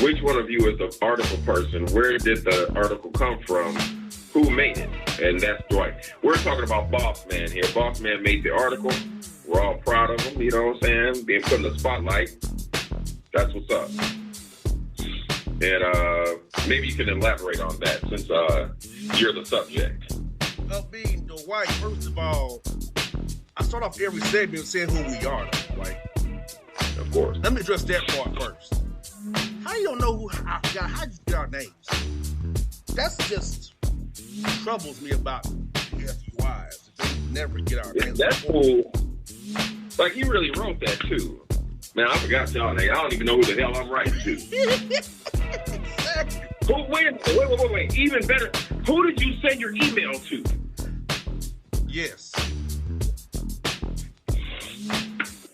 Speaker 5: Which one of you is the article person? Where did the article come from? Who made it? And that's Dwight. We're talking about Bossman here. Bossman made the article. We're all proud of him, you know what I'm saying? Being put in the spotlight. That's what's up. And maybe you can elaborate on that since you're the subject.
Speaker 4: Being Dwight, first of all, I start off every segment saying who we are, right?
Speaker 5: Of course.
Speaker 4: Let me address that part first. How you don't know how you get our names? That's just troubles me about FUIs. They never get our names.
Speaker 5: That's cool. Like, he really wrote that, too. Man, I forgot y'all name. I don't even know who the hell I'm writing to. Wait. Even better, who did you send your email to?
Speaker 4: Yes.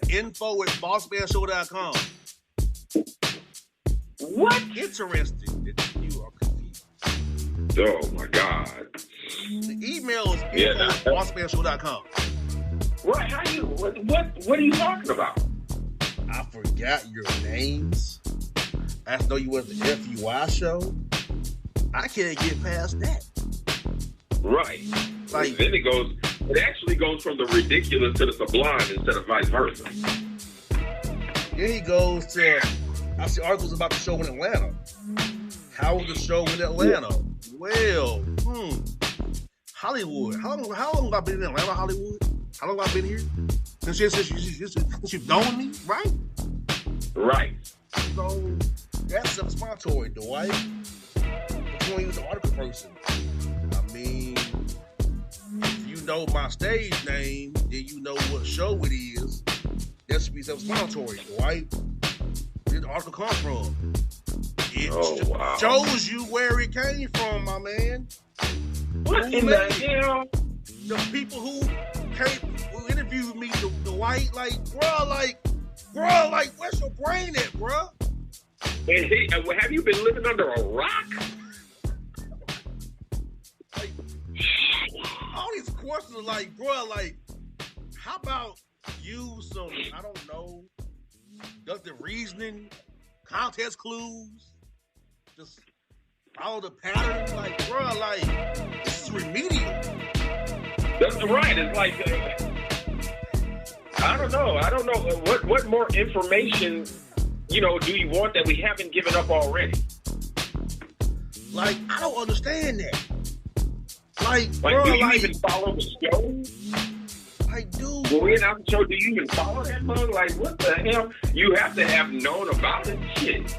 Speaker 4: info@bossmanshow.com.
Speaker 5: What?
Speaker 4: Interesting that you are confused.
Speaker 5: Oh, my God.
Speaker 4: The email is info@bossmanshow.com.
Speaker 5: What? How you? What are you talking about?
Speaker 4: I forgot your names. I know you was the FUI show. I can't get past that.
Speaker 5: Right.
Speaker 4: Like,
Speaker 5: then it actually goes from the ridiculous to the sublime instead of vice versa.
Speaker 4: Then he goes to, I see articles about the show in Atlanta. How was the show in Atlanta? Well, Hollywood. How long have I been in Atlanta, Hollywood? How long have I been here? Since you've known me, right?
Speaker 5: Right.
Speaker 4: So that's self-explanatory, Dwight. Between you, the article person. I mean, if you know my stage name, then you know what show it is. That should be self-explanatory, Dwight. Where did the article come from? It shows you where it came from, my man.
Speaker 5: What in the hell?
Speaker 4: The people who interviewed me, the white, bruh, where's your brain at, bruh?
Speaker 5: Have you been living under a rock?
Speaker 4: Like, all these questions are like, bruh, how about use some, I don't know, deductive reasoning, contest clues, just follow the pattern, bruh, this is remedial.
Speaker 5: That's right. It's like, I don't know. What more information, do you want that we haven't given up already?
Speaker 4: I don't understand that.
Speaker 5: Bro, do you even follow the show?
Speaker 4: I do.
Speaker 5: When we announce the show, do you even follow that, bug? What the hell? You have to have known about it. Shit.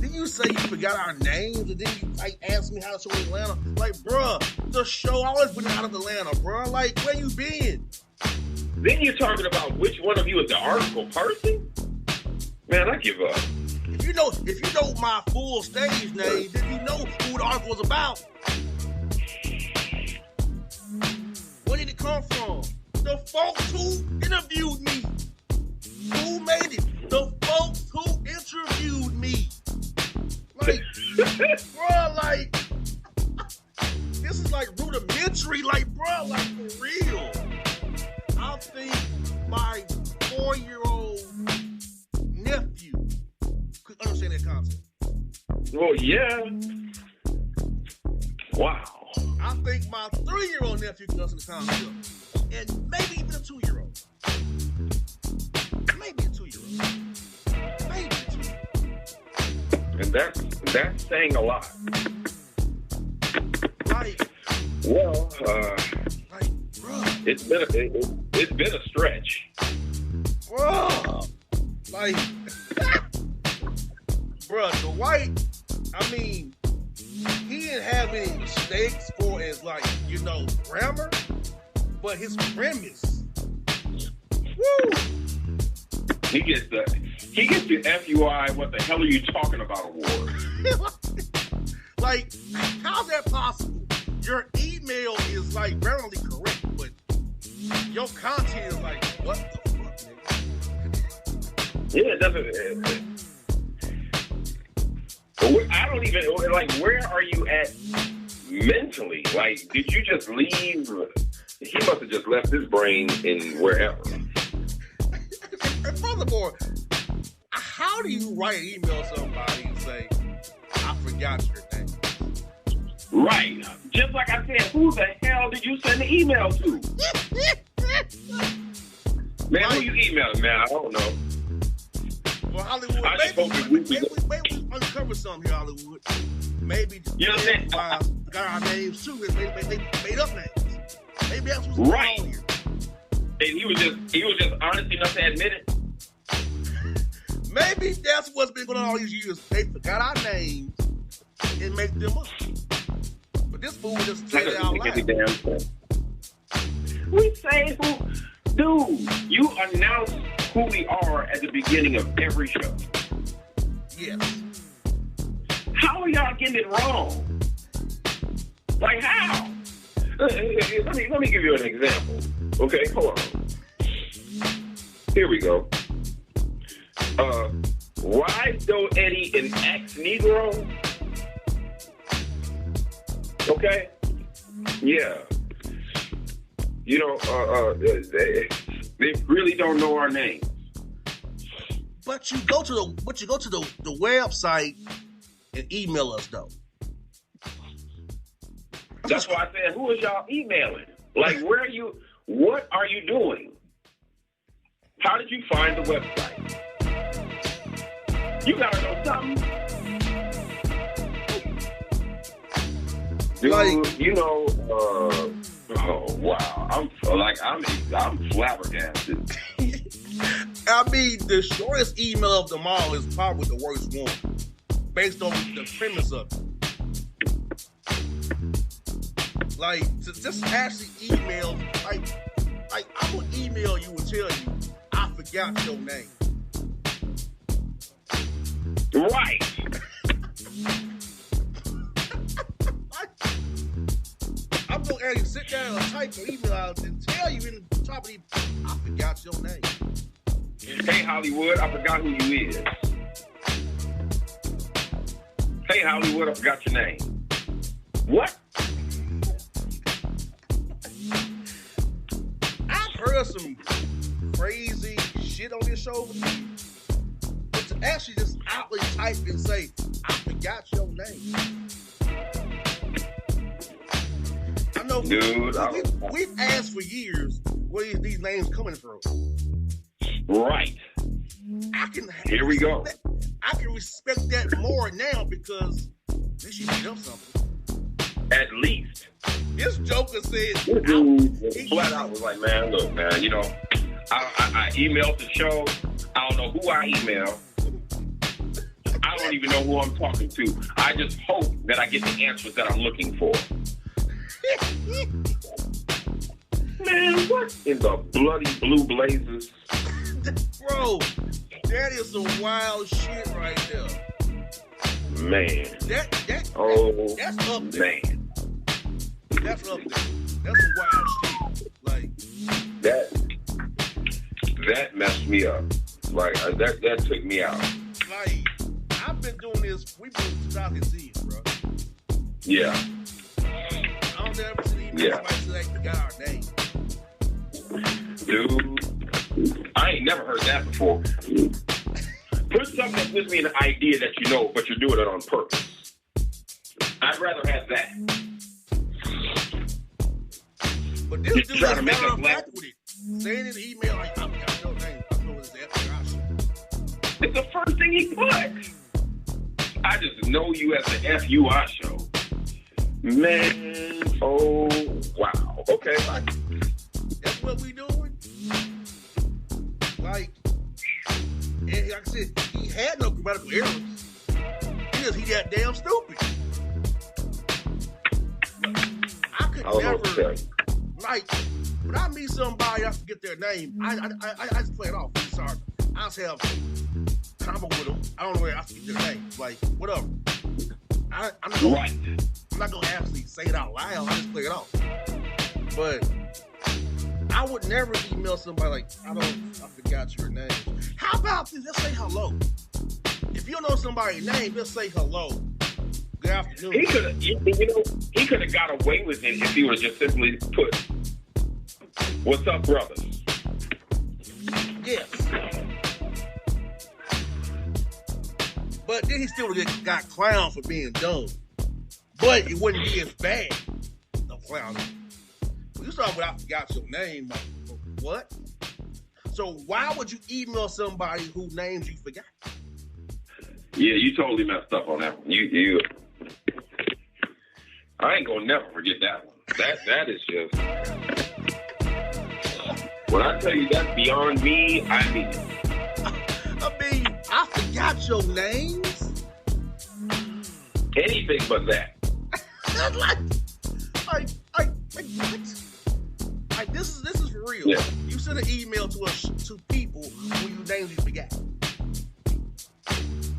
Speaker 4: Did you say you forgot our names and then you asked me how to show Atlanta? Bruh, the show always been out of Atlanta, bruh. Where you been?
Speaker 5: Then you're talking about which one of you is the article person? Man, I give up.
Speaker 4: If you know my full stage name, then you know who the article was about. Where did it come from? The folks who interviewed me. Who made it? The folks who interviewed me. Bruh, this is rudimentary, bruh, for real. I think my 4-year-old nephew could understand that concept.
Speaker 5: Well, yeah. Wow.
Speaker 4: I think my 3-year-old nephew can understand the concept. And maybe even a 2-year-old. Maybe a 2-year-old.
Speaker 5: And that's saying a lot.
Speaker 4: Well,
Speaker 5: it's been a stretch.
Speaker 4: Bruh, bruh, the white, he didn't have any mistakes for as grammar, but his premise. Woo!
Speaker 5: He gets the FUI, what the hell are you talking about award.
Speaker 4: How's that possible? Your email is grammatically correct, but your content is what the fuck, nigga?
Speaker 5: Yeah, it doesn't. I don't even where are you at mentally? Did you just leave? He must have just left his brain in wherever.
Speaker 4: And furthermore, how do you write an email to somebody and say, I forgot your name?
Speaker 5: Right. Just like I said, who the hell did you send the email to? Man, who you emailing, man? I don't know.
Speaker 4: Well, Hollywood, maybe we uncover something here, Hollywood. Maybe
Speaker 5: you know what I'm saying?
Speaker 4: Got our names too. They made up names. Maybe that's what's going on here.
Speaker 5: And he was just honest enough to admit it.
Speaker 4: Maybe that's what's been going on all these years. They forgot our names and make them up. But this fool just said it out loud.
Speaker 5: We say who, dude. You announce who we are at the beginning of every show.
Speaker 4: Yes.
Speaker 5: How are y'all getting it wrong? How? Let me give you an example. Okay, hold on. Here we go. Why do Eddie an ex-Negro? Okay? Yeah. They really don't know our names.
Speaker 4: But you go to the website and email us though.
Speaker 5: That's why I said, who is y'all emailing? Where are you? What are you doing? How did you find the website? You gotta know something. Dude, you know, oh wow, I'm flabbergasted.
Speaker 4: I mean, the shortest email of them all is probably the worst one, based on the premise of it. Like, to just actually email, like I would email you and tell you, I forgot your name.
Speaker 5: Right.
Speaker 4: I'm going to actually sit down and type an email out and tell you in the top of the, I forgot your name.
Speaker 5: Hey, Hollywood, I forgot who you is. Hey, Hollywood, I forgot your name. What?
Speaker 4: I've heard some crazy shit on this show with me. But to actually just outly type and say, I forgot your name. I know,
Speaker 5: dude,
Speaker 4: we've asked for years where these names coming from.
Speaker 5: Right. Here we go.
Speaker 4: I can respect that more now because at least you made up something.
Speaker 5: At least.
Speaker 4: This joker said,
Speaker 5: this dude flat out was like, man, look, man, you know, I emailed the show. I don't know who I email. I don't even know who I'm talking to. I just hope that I get the answers that I'm looking for. Man, what in the bloody blue blazes?
Speaker 4: Bro, that is some wild shit right there.
Speaker 5: Man.
Speaker 4: That's up there.
Speaker 5: Man.
Speaker 4: That's up there. That's some wild shit. Like
Speaker 5: that messed me up. Like that took me out.
Speaker 4: Like, I've been doing this, we've been 2010, bro.
Speaker 5: Yeah.
Speaker 4: I don't ever see email somebody say they forgot our name.
Speaker 5: Dude, I ain't never heard that before. Put something that gives me an idea that you know, but you're doing it on purpose. I'd rather have that.
Speaker 4: But this dude is matter of fact with it. Saying in the email, like, I forgot your name. I know it's the FUI show.
Speaker 5: It's the first thing he put. I just know you as the FUI show. Man, oh, wow. Okay.
Speaker 4: That's what we doing? Like, and like I said, he had no grammatical errors. Because he that damn stupid. I could never, like, when I meet somebody, I forget their name, I just play it off. I'm sorry. I just have combo with them. I don't know where I forget their name. Like, whatever. I'm not gonna actually say it out loud. I just play it off. But I would never email somebody like, I forgot your name. How about this? Let's say hello. If you don't know somebody's name, let's say hello. Good afternoon.
Speaker 5: He could have got away with it if he would just simply put, "What's up, brothers?"
Speaker 4: Yes. But then he still got clowned for being dumb. But it wouldn't be as bad of clowning. You saw what I forgot your name. Like, what? So why would you email somebody whose names you forgot?
Speaker 5: Yeah, you totally messed up on that one. You. I ain't gonna never forget that one. That is just. When I tell you that's beyond me, I mean it.
Speaker 4: I mean, I forgot your names.
Speaker 5: Anything but that.
Speaker 4: like what? Like this is for real.
Speaker 5: Yeah.
Speaker 4: You send an email to people whose names you forgot.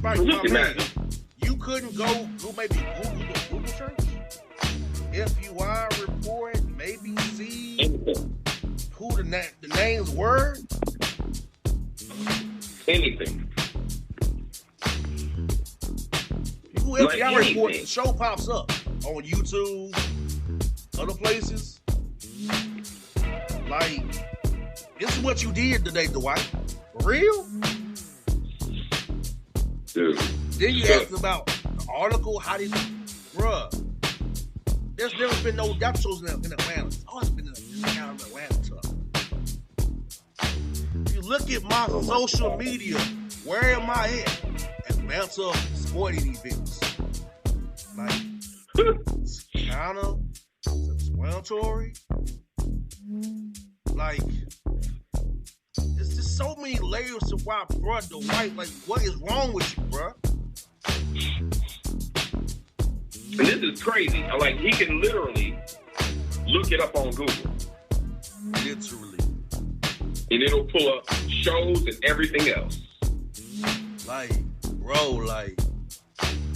Speaker 4: Right, you couldn't go maybe Google search, FUI report, maybe see who the names were.
Speaker 5: Anything.
Speaker 4: You Google FUI report, the show pops up on YouTube, other places. Like, this is what you did today, Dwight. For real?
Speaker 5: Dude.
Speaker 4: Then you asked about the article, how did, bruh, there's never been no doubt shows in Atlanta. It's always been in Atlanta. If you look at my social media, where am I at? Atlanta sporting events. Like, I kind of self-explanatory. Like, it's just so many layers to why, bro, Dwight, like, what is wrong with you, bro?
Speaker 5: And this is crazy. Like, he can literally look it up on Google.
Speaker 4: Literally.
Speaker 5: And it'll pull up shows and everything else.
Speaker 4: Like, bro, like,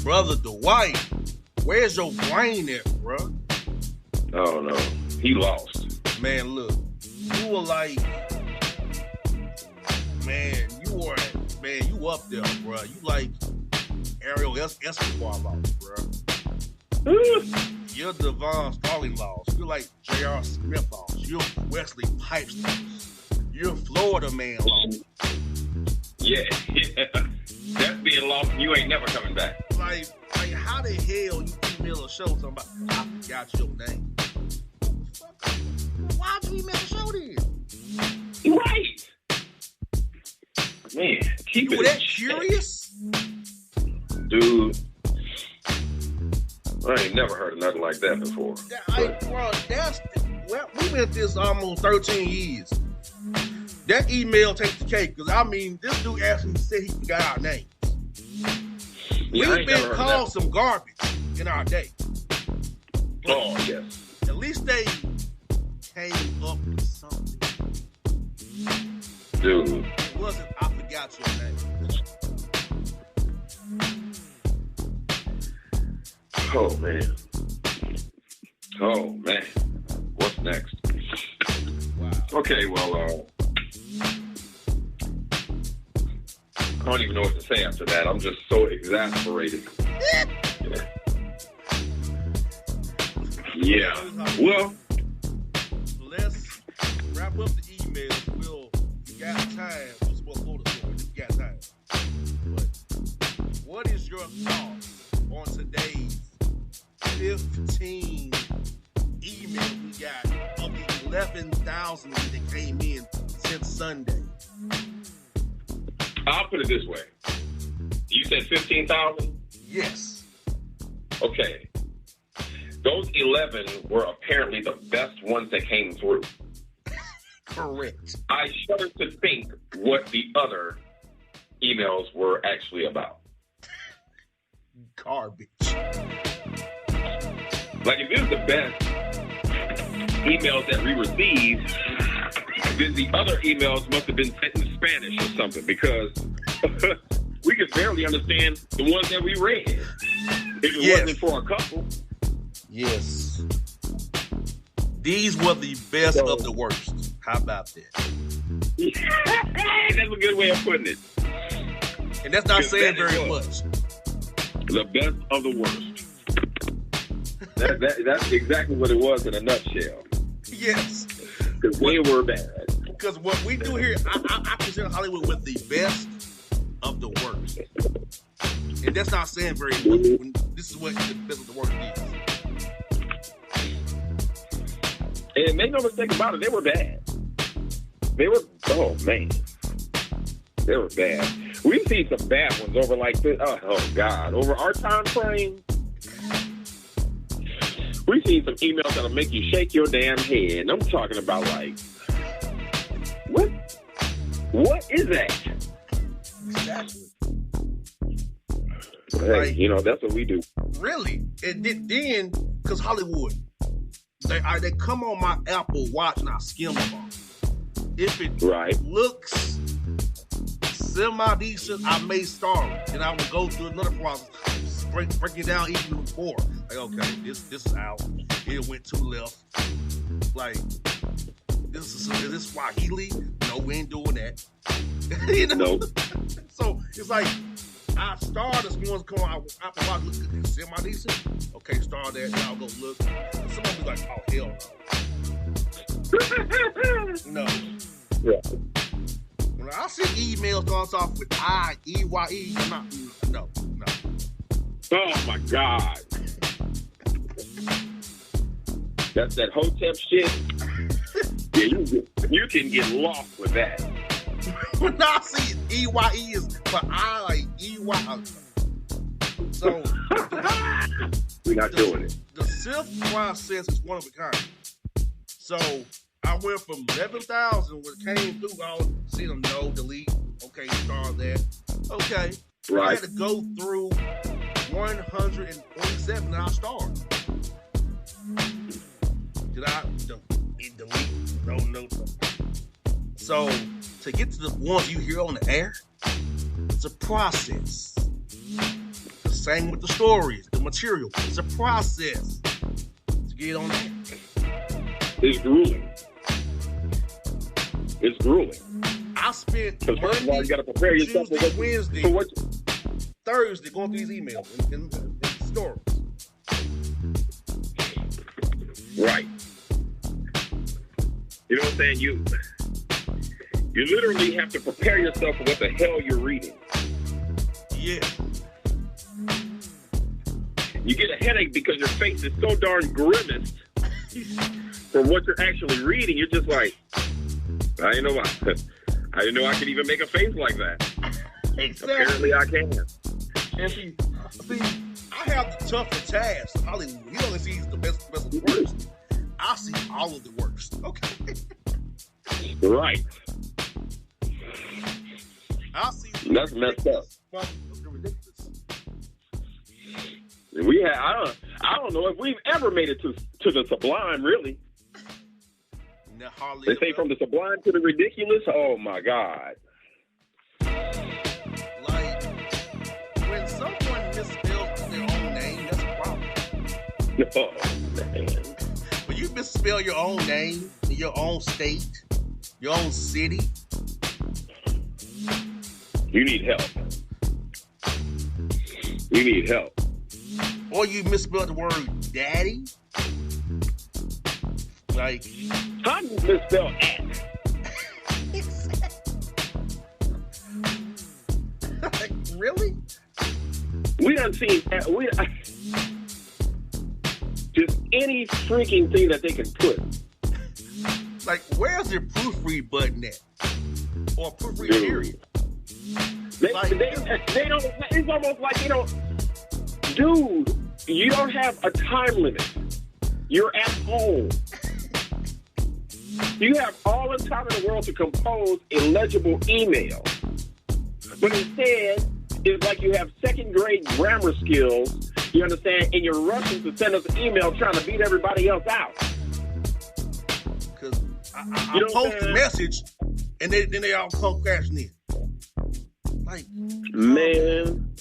Speaker 4: brother Dwight, where's your brain at, bro?
Speaker 5: Oh, no. He lost.
Speaker 4: Man, look, you were like, you up there, bro. You like Ariel Escobar lost, bro. You're Devon Starling lost. You're like J.R. Smith lost. You're Wesley Pipes lost. You're Florida man lost.
Speaker 5: Yeah. That's being lost and you ain't never coming back.
Speaker 4: Like how the hell you email a show talking about, I forgot your name? Why'd you email the show then?
Speaker 5: Right. Man, keep
Speaker 4: you were
Speaker 5: it
Speaker 4: that curious?
Speaker 5: Dude. I ain't never heard of nothing like that before.
Speaker 4: We went this almost 13 years. That email takes the cake, because, I mean, this dude actually said he forgot our names.
Speaker 5: Yeah,
Speaker 4: We've been called some garbage in our day. But
Speaker 5: oh, yes.
Speaker 4: at least they came up with something.
Speaker 5: Dude.
Speaker 4: It wasn't, I forgot your name.
Speaker 5: Oh, man. Oh, man. What's next?
Speaker 4: Wow.
Speaker 5: Okay, well, I don't even know what to say after that. I'm just so exasperated. Yeah. Well,
Speaker 4: let's wrap up the emails. You got time. We're supposed to hold it. You got time. But what is your thoughts on today's 15 emails we got of the 11,000 that came in since Sunday?
Speaker 5: I'll put it this way. You said 15,000?
Speaker 4: Yes.
Speaker 5: Okay. Those 11 were apparently the best ones that came through.
Speaker 4: Correct.
Speaker 5: I shudder to think what the other emails were actually about.
Speaker 4: Garbage.
Speaker 5: Like, if it was the best emails that we received, then the other emails must have been sent in Spanish or something, because we could barely understand the ones that we read. If it wasn't for a couple.
Speaker 4: Yes. These were the best of the worst. How about that?
Speaker 5: That's a good way of putting it.
Speaker 4: And that's not saying very much.
Speaker 5: The best of the worst. That's exactly what it was in a nutshell.
Speaker 4: Yes.
Speaker 5: Because they were bad.
Speaker 4: Because what we do here, I consider Hollywood with the best of the worst. And that's not saying very much. This is what the best of the worst is.
Speaker 5: And make no mistake about it, they were bad. They were, oh man. They were bad. We've seen some bad ones over like this. Oh God. Over our time frame. We've seen some emails that'll make you shake your damn head. And I'm talking about like, what is that?
Speaker 4: Exactly.
Speaker 5: Hey, like, you know, that's what we do.
Speaker 4: Really? And then, because Hollywood, they come on my Apple Watch and I skim them all. If it looks semi-decent, I may start it. And I will go through another process, breaking down even before. Like, okay, this is out. It went to left. Like, is this Swahili? No, we ain't doing that. You know? Nope. So it's like, I start as ones come on. Apple Watch look semi-decent. Okay, start that. Y'all go look. And someone be like, oh, hell no. No.
Speaker 5: Yeah.
Speaker 4: When I see emails starts off with I-E-Y-E, I'm not, no.
Speaker 5: Oh, my God. That's that Hotep shit. Yeah, you can get lost with that.
Speaker 4: When I see E-Y-E is for I, like E-Y. So,
Speaker 5: we're not doing it.
Speaker 4: The SIF process is one of a kind. So I went from 11,000 when it came through. I was seeing them no delete. Okay, start that. Okay,
Speaker 5: Right.
Speaker 4: I had to go through 147 and I start. Did I delete? No. So to get to the ones you hear on the air, it's a process. The same with the stories, the material. It's a process to get on air.
Speaker 5: It's grueling. It's grueling.
Speaker 4: I spent
Speaker 5: Because first of all,
Speaker 4: Monday,
Speaker 5: you got to prepare yourself
Speaker 4: Tuesday, Wednesday,
Speaker 5: for what.
Speaker 4: Thursday going through these emails and stories.
Speaker 5: Right. You know what I'm saying? You literally have to prepare yourself for what the hell you're reading.
Speaker 4: Yeah.
Speaker 5: You get a headache because your face is so darn grimaced from what you're actually reading. You're just like, I didn't know I could even make a face like that.
Speaker 4: Exactly.
Speaker 5: Apparently I can.
Speaker 4: And see, I have the tougher task. Hollywood. He only sees the best of the worst. I see all of the worst. Okay.
Speaker 5: Right.
Speaker 4: I see.
Speaker 5: That's messed up.
Speaker 4: The ridiculous.
Speaker 5: We had I don't know if we've ever made it to the sublime, really.
Speaker 4: Now, hardly
Speaker 5: They say from the sublime to the ridiculous. Oh my God.
Speaker 4: like when someone misspells their own name, that's a problem.
Speaker 5: Oh man.
Speaker 4: When you misspell your own name in your own state, your own city,
Speaker 5: You need help. You need help.
Speaker 4: or you misspell the word daddy, like
Speaker 5: How do you misspell at?
Speaker 4: like, really?
Speaker 5: We done seen just any freaking thing that they can put.
Speaker 4: Like, where's the proofread button at? Or proofread
Speaker 5: Dude.
Speaker 4: period?
Speaker 5: They
Speaker 4: Like-
Speaker 5: don't. It's almost like they don't. Dude, you don't have a time limit. You're at home. You have all the time in the world to compose a legible email, but instead, it's like you have second grade grammar skills. You understand? And you're rushing to send us an email trying to beat everybody else out.
Speaker 4: Because I
Speaker 5: You know what
Speaker 4: post
Speaker 5: I'm
Speaker 4: the
Speaker 5: saying?
Speaker 4: message, and then they all come crashing in. Like,
Speaker 5: Man,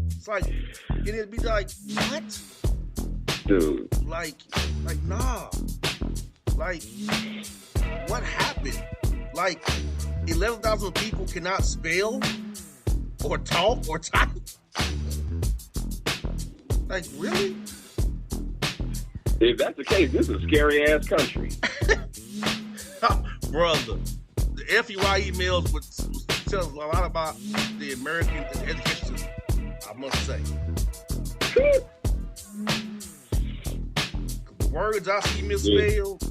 Speaker 4: it's like, and it'd be like, what?
Speaker 5: dude.
Speaker 4: Like, nah. Like, what happened? Like, 11,000 people cannot spell or talk or type? Like, really?
Speaker 5: If that's the case, this is a scary ass country.
Speaker 4: Brother, the FUI emails would tell us a lot about the American education system, I must say. The words I see misspelled,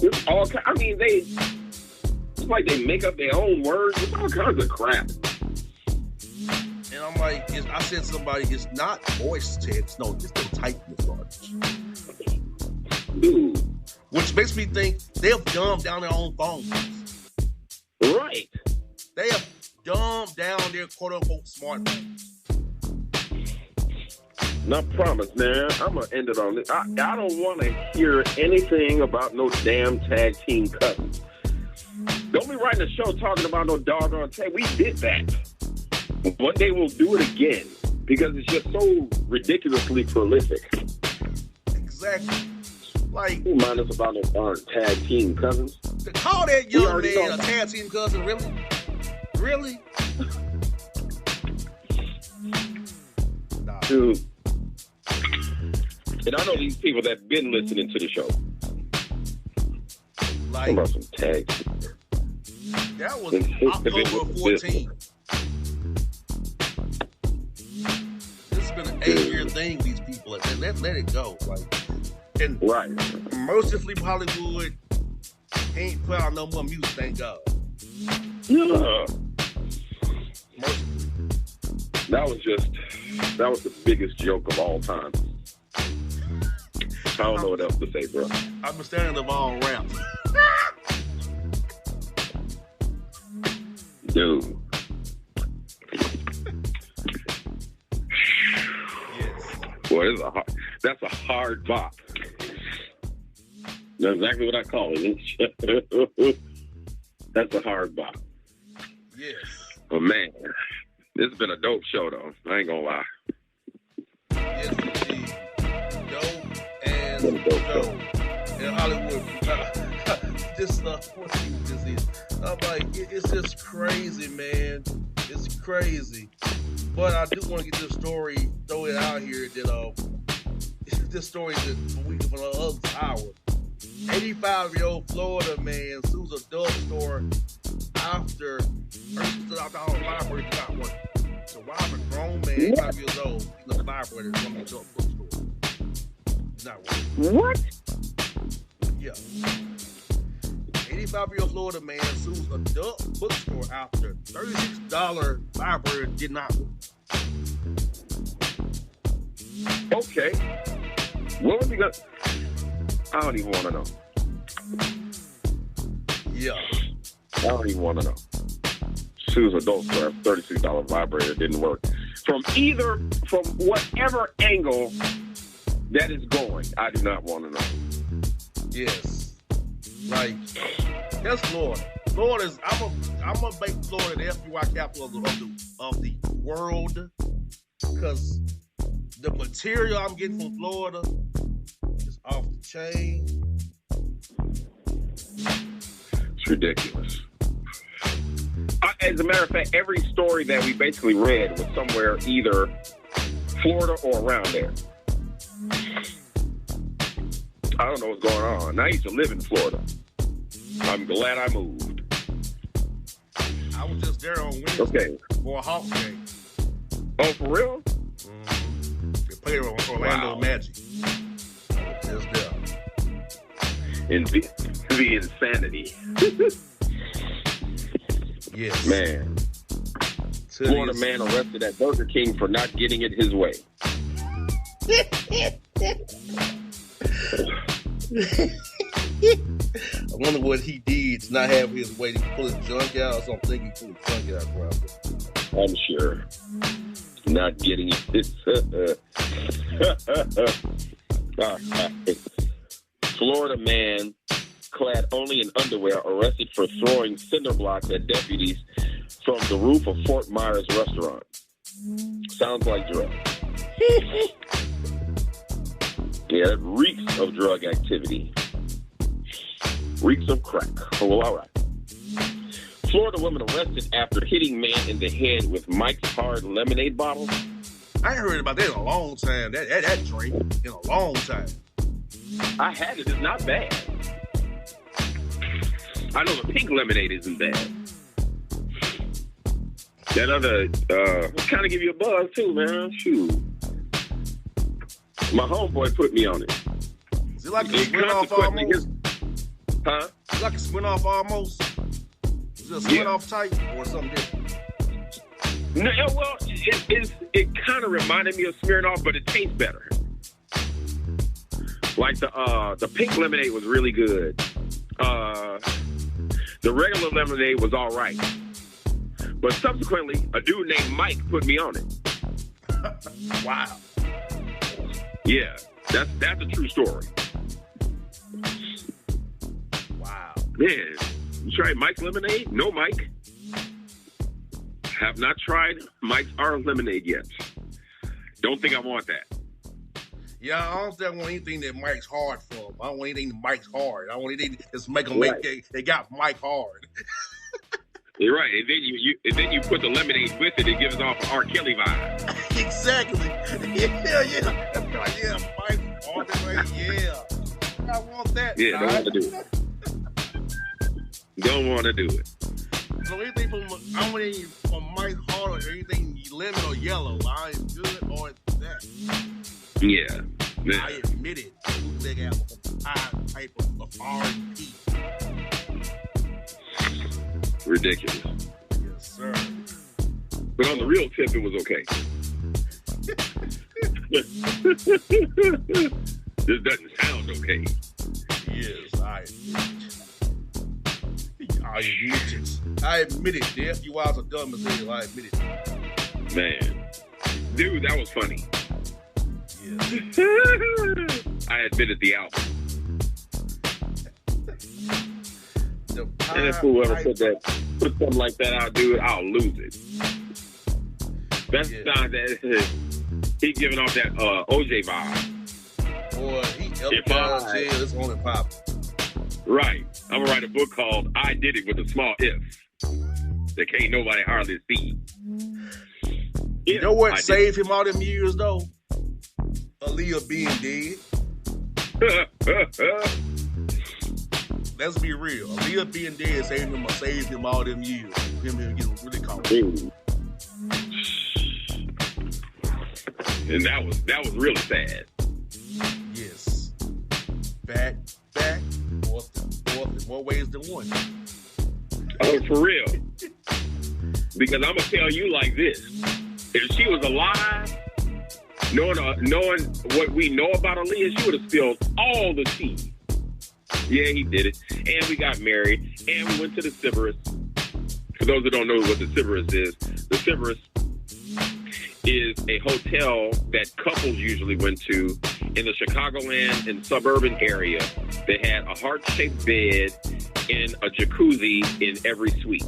Speaker 5: It's all. I mean, it's like they make up their own words. It's all kinds of crap.
Speaker 4: and I'm like, I said to somebody, it's not voice text, no, it's the typing garbage.
Speaker 5: Dude,
Speaker 4: Which makes me think they've dumbed down their own phones.
Speaker 5: right.
Speaker 4: They have dumbed down their quote-unquote smartphones.
Speaker 5: Not promise, man. I'm gonna end it on this. I don't want to hear anything about no damn tag team cousins. Don't be writing a show talking about no doggone tag. We did that. One day we'll do it again because it's just so ridiculously prolific.
Speaker 4: Exactly. Like,
Speaker 5: Who mind us about no darn tag team cousins?
Speaker 4: to call that
Speaker 5: We
Speaker 4: young
Speaker 5: already
Speaker 4: man
Speaker 5: know.
Speaker 4: a tag team cousin, really? Really? Nah.
Speaker 5: Dude. And I know these people that been listening to the show. Talking
Speaker 4: Like,
Speaker 5: about some tags.
Speaker 4: that was October 14th. This has been an 8-year thing, these people. Let it go. Like, and
Speaker 5: Right.
Speaker 4: mercifully, Hollywood ain't put out no more music, thank God.
Speaker 5: Yeah. That was the biggest joke of all time. I don't know what else to say, bro.
Speaker 4: I'm a stand of all rap.
Speaker 5: Dude.
Speaker 4: Yes.
Speaker 5: Boy, that's a hard bop. That's exactly what I call it. That's a hard bop.
Speaker 4: Yes.
Speaker 5: But man, this has been a dope show, though. I ain't gonna lie.
Speaker 4: Yes, indeed. Dope as dope. In Hollywood. Just what this is. I'm like, it's just crazy, man. It's crazy. But I do want to get this story, throw it out here that this story that we from the other hour. 85-year-old Florida man sues adult store after library did not work. So why a grown man, 5 years old, in the library is from the adult bookstore? It's not working.
Speaker 5: What?
Speaker 4: Yeah. 85-year-old Florida man sues adult bookstore after $36 library did not work.
Speaker 5: Okay. What was he gonna? I don't even want to know.
Speaker 4: Yeah.
Speaker 5: I don't even want to know. Sue's adult store, $36 library that didn't work. From whatever angle that is going, I do not want to know.
Speaker 4: Yes. Like, that's Florida. Florida's, I'm gonna make Florida the FUI capital of the world, because the material I'm getting from Florida is off the chain.
Speaker 5: It's ridiculous. As a matter of fact, every story that we basically read was somewhere either Florida or around there. I don't know what's going on. I used to live in Florida. I'm glad I moved.
Speaker 4: I was just there on Wednesday for a Hawks game.
Speaker 5: Oh, for real?
Speaker 4: Mm-hmm. They played on Orlando Magic. I was just there.
Speaker 5: And the insanity.
Speaker 4: Yes.
Speaker 5: Man. Florida man arrested at Burger King for not getting it his way.
Speaker 4: I wonder what he did to not have his way. Did he pull his junk out or something? He pulled his junk out, probably.
Speaker 5: I'm sure. Not getting it. Florida man clad only in underwear arrested for throwing cinder blocks at deputies from the roof of Fort Myers restaurant. Sounds like drugs. Yeah, it reeks of drug activity. Reeks of crack. Oh, well, all right. Florida woman arrested after hitting man in the head with Mike's Hard lemonade bottle.
Speaker 4: I ain't heard about that in a long time. That drink in a long time.
Speaker 5: I had it. It's not bad. I know the pink lemonade isn't bad. That other kind of give you a buzz too, man. Shoot. My homeboy put me on it.
Speaker 4: Is it like a Smirnoff almost?
Speaker 5: Huh?
Speaker 4: Is it like a Smirnoff almost? Is it a Smirnoff type or something different?
Speaker 5: No, well, it kind of reminded me of Smirnoff, but it tastes better. Like the pink lemonade was really good. The regular lemonade was all right. But subsequently, a dude named Mike put me on it.
Speaker 4: Wow.
Speaker 5: Yeah, that's a true story.
Speaker 4: Wow.
Speaker 5: Man, you tried Mike's lemonade? No, Mike. Have not tried Mike's Hard lemonade yet. Don't think I want that.
Speaker 4: Yeah, I don't want anything that Mike's hard from. I don't want anything that Mike's hard. I don't want anything that's make them they got Mike hard.
Speaker 5: You're right. And then you put the lemonade with it. It gives off an R. Kelly vibe.
Speaker 4: Exactly. Yeah. That's like, yeah, Mike hard. Yeah. I want that.
Speaker 5: Yeah, don't want to do it. Don't want to do it.
Speaker 4: So anything from I don't want anything from Mike hard or anything lemon or yellow. I ain't good or that.
Speaker 5: Yeah. Man.
Speaker 4: I admit it. Bootleg album from type of R&B.
Speaker 5: Ridiculous.
Speaker 4: Yes, sir.
Speaker 5: But on the real tip, it was okay. This doesn't sound okay.
Speaker 4: Yes, I admit it. The FUIs are dumb as hell. I admit it.
Speaker 5: Man. Dude, that was funny.
Speaker 4: Yeah.
Speaker 5: I admitted the album. And if whoever put something like that out, dude, I'll lose it. That's not that. He giving off that OJ vibe.
Speaker 4: Boy, he up down jail. It's on and pop.
Speaker 5: Right. I'm gonna write a book called "I Did It with a Small If." That can't nobody hardly see.
Speaker 4: You know what saved him all them years though? Aaliyah being dead. Let's be real. Aaliyah being dead saved him all them years. Him getting really caught.
Speaker 5: And that was really sad.
Speaker 4: Yes. Back, forth, in more ways than one.
Speaker 5: Oh, for real. Because I'm gonna tell you like this: if she was alive, knowing what we know about Aaliyah, she would have spilled all the tea. Yeah, he did it, and we got married, and we went to the Sybaris. For those that don't know what the Sybaris is, the Sybaris is a hotel that couples usually went to in the Chicagoland and suburban area. They had a heart-shaped bed and a jacuzzi in every suite.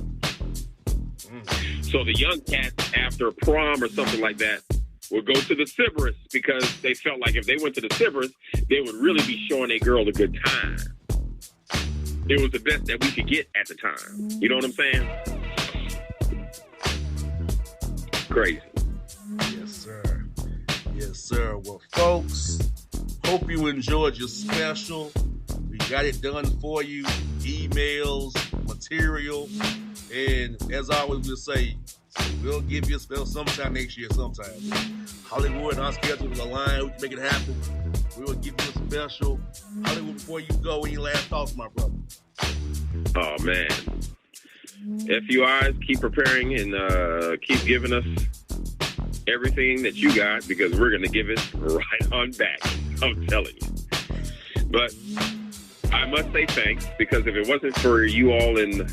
Speaker 5: So the young cats, after prom or something like that, would go to the Sybaris because they felt like if they went to the Sybaris, they would really be showing a girl a good time. It was the best that we could get at the time. You know what I'm saying? Crazy.
Speaker 4: Yes, sir. Yes, sir. Well, folks, hope you enjoyed your special. We got it done for you. Emails, material. And as I always will say, we'll give you a spell sometime next year, sometime. Hollywood and our schedules align. We can make it happen. We will give you a special. Hollywood, before you go, any last thoughts, my brother?
Speaker 5: Oh, man. FUIs, keep preparing and keep giving us everything that you got because we're going to give it right on back. I'm telling you. But I must say thanks because if it wasn't for you all and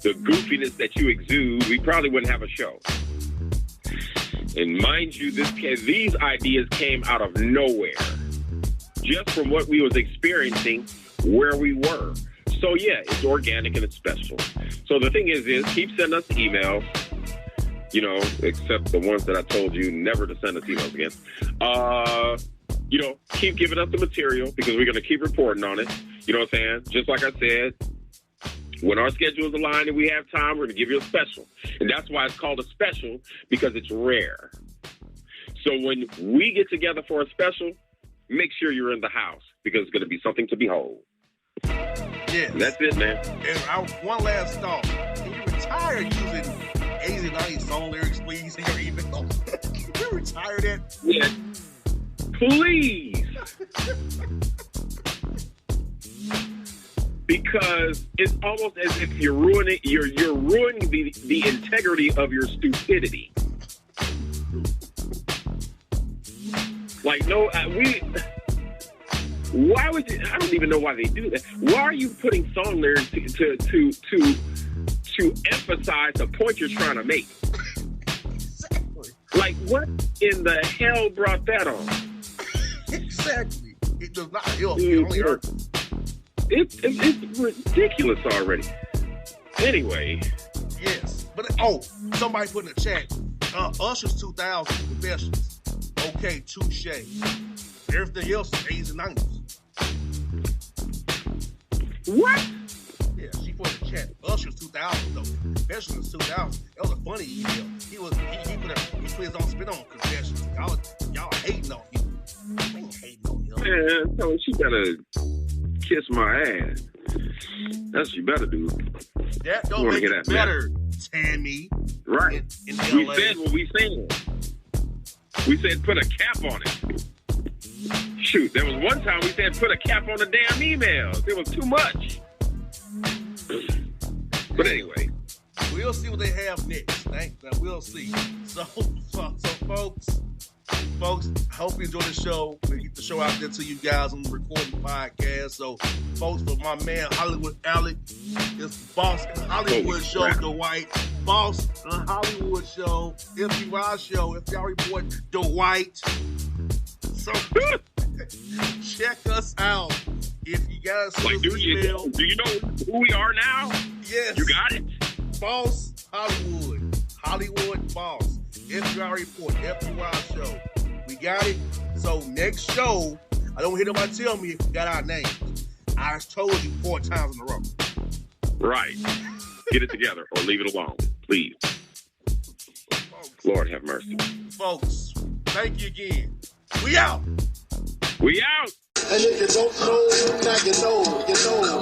Speaker 5: the goofiness that you exude, we probably wouldn't have a show. And mind you, these ideas came out of nowhere, just from what we was experiencing where we were. So yeah, it's organic and it's special. So the thing is keep sending us emails, except the ones that I told you never to send us emails again. Keep giving us the material because we're going to keep reporting on it. You know what I'm saying? Just like I said, when our schedule is aligned and we have time, we're going to give you a special. And that's why it's called a special, because it's rare. So when we get together for a special, make sure you're in the house because it's going to be something to behold.
Speaker 4: Yes.
Speaker 5: And that's it, man.
Speaker 4: And one last thought. Can you retire using 80s and 90s song lyrics, please, in your email? Can you retire that?
Speaker 5: Yeah. Please. Because it's almost as if you're ruining the integrity of your stupidity. Like, why would you? I don't even know why they do that. Why are you putting song lyrics to emphasize the point you're trying to make?
Speaker 4: Exactly.
Speaker 5: Like, what in the hell brought that on?
Speaker 4: Exactly. It does not help. It only hurts.
Speaker 5: It's ridiculous already. Anyway.
Speaker 4: Yes. But, somebody put in the chat, Usher's 2000 Confessions. Okay, touche. Everything else is 80s and 90s.
Speaker 5: What?
Speaker 4: Yeah, she put in the chat. Usher's 2000 though. Confessions 2000. That was a funny email. He put his own spin on Confessions. Y'all hating on him. I ain't hating on him.
Speaker 5: Man, so she better kiss my ass. That's what you better do.
Speaker 4: That don't make it better, Tammy.
Speaker 5: Right.
Speaker 4: In
Speaker 5: we
Speaker 4: LA.
Speaker 5: said what we said. We said put a cap on it. Shoot, there was one time we said put a cap on the damn emails. It was too much. But anyway.
Speaker 4: We'll see what they have next. We'll see. So folks, I hope you enjoy the show. We get the show out there to you guys on the recording podcast. So, folks, for my man Hollywood Alec, it's Boss Hollywood Show, Dwight. Boss Hollywood Show, FUI Show, FUI Report, Dwight. So, check us out. If you guys
Speaker 5: like, do you know who we are now?
Speaker 4: Yes.
Speaker 5: You got it.
Speaker 4: Boss Hollywood Boss, FUI Report, FUI Show. We got it. So next show, I don't hear nobody tell me if you got our names. I told you 4 times in a row.
Speaker 5: Right. Get it together or leave it alone, please. Folks, Lord have mercy.
Speaker 4: Folks, thank you again. We out.
Speaker 5: We out.
Speaker 6: And if you don't know, now you know.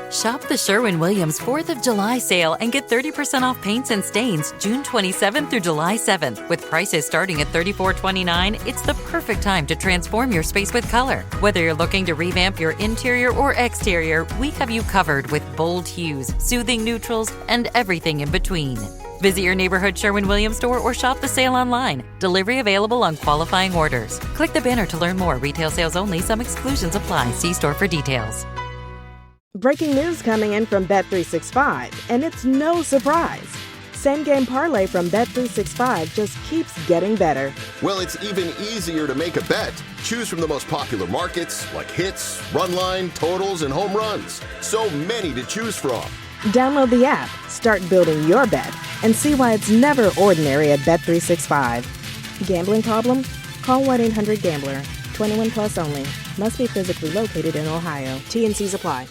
Speaker 7: Shop the Sherwin-Williams 4th of July sale and get 30% off paints and stains June 27th through July 7th. With prices starting at $34.29, it's the perfect time to transform your space with color. Whether you're looking to revamp your interior or exterior, we have you covered with bold hues, soothing neutrals, and everything in between. Visit your neighborhood Sherwin-Williams store or shop the sale online. Delivery available on qualifying orders. Click the banner to learn more. Retail sales only. Some exclusions apply. See store for details.
Speaker 1: Breaking news coming in from Bet365, and it's no surprise. Same game parlay from Bet365 just keeps getting better.
Speaker 2: Well, it's even easier to make a bet. Choose from the most popular markets like hits, run line, totals, and home runs. So many to choose from.
Speaker 1: Download the app, start building your bet, and see why it's never ordinary at Bet365. Gambling problem? Call 1-800-GAMBLER. 21 plus only. Must be physically located in Ohio. T&Cs apply.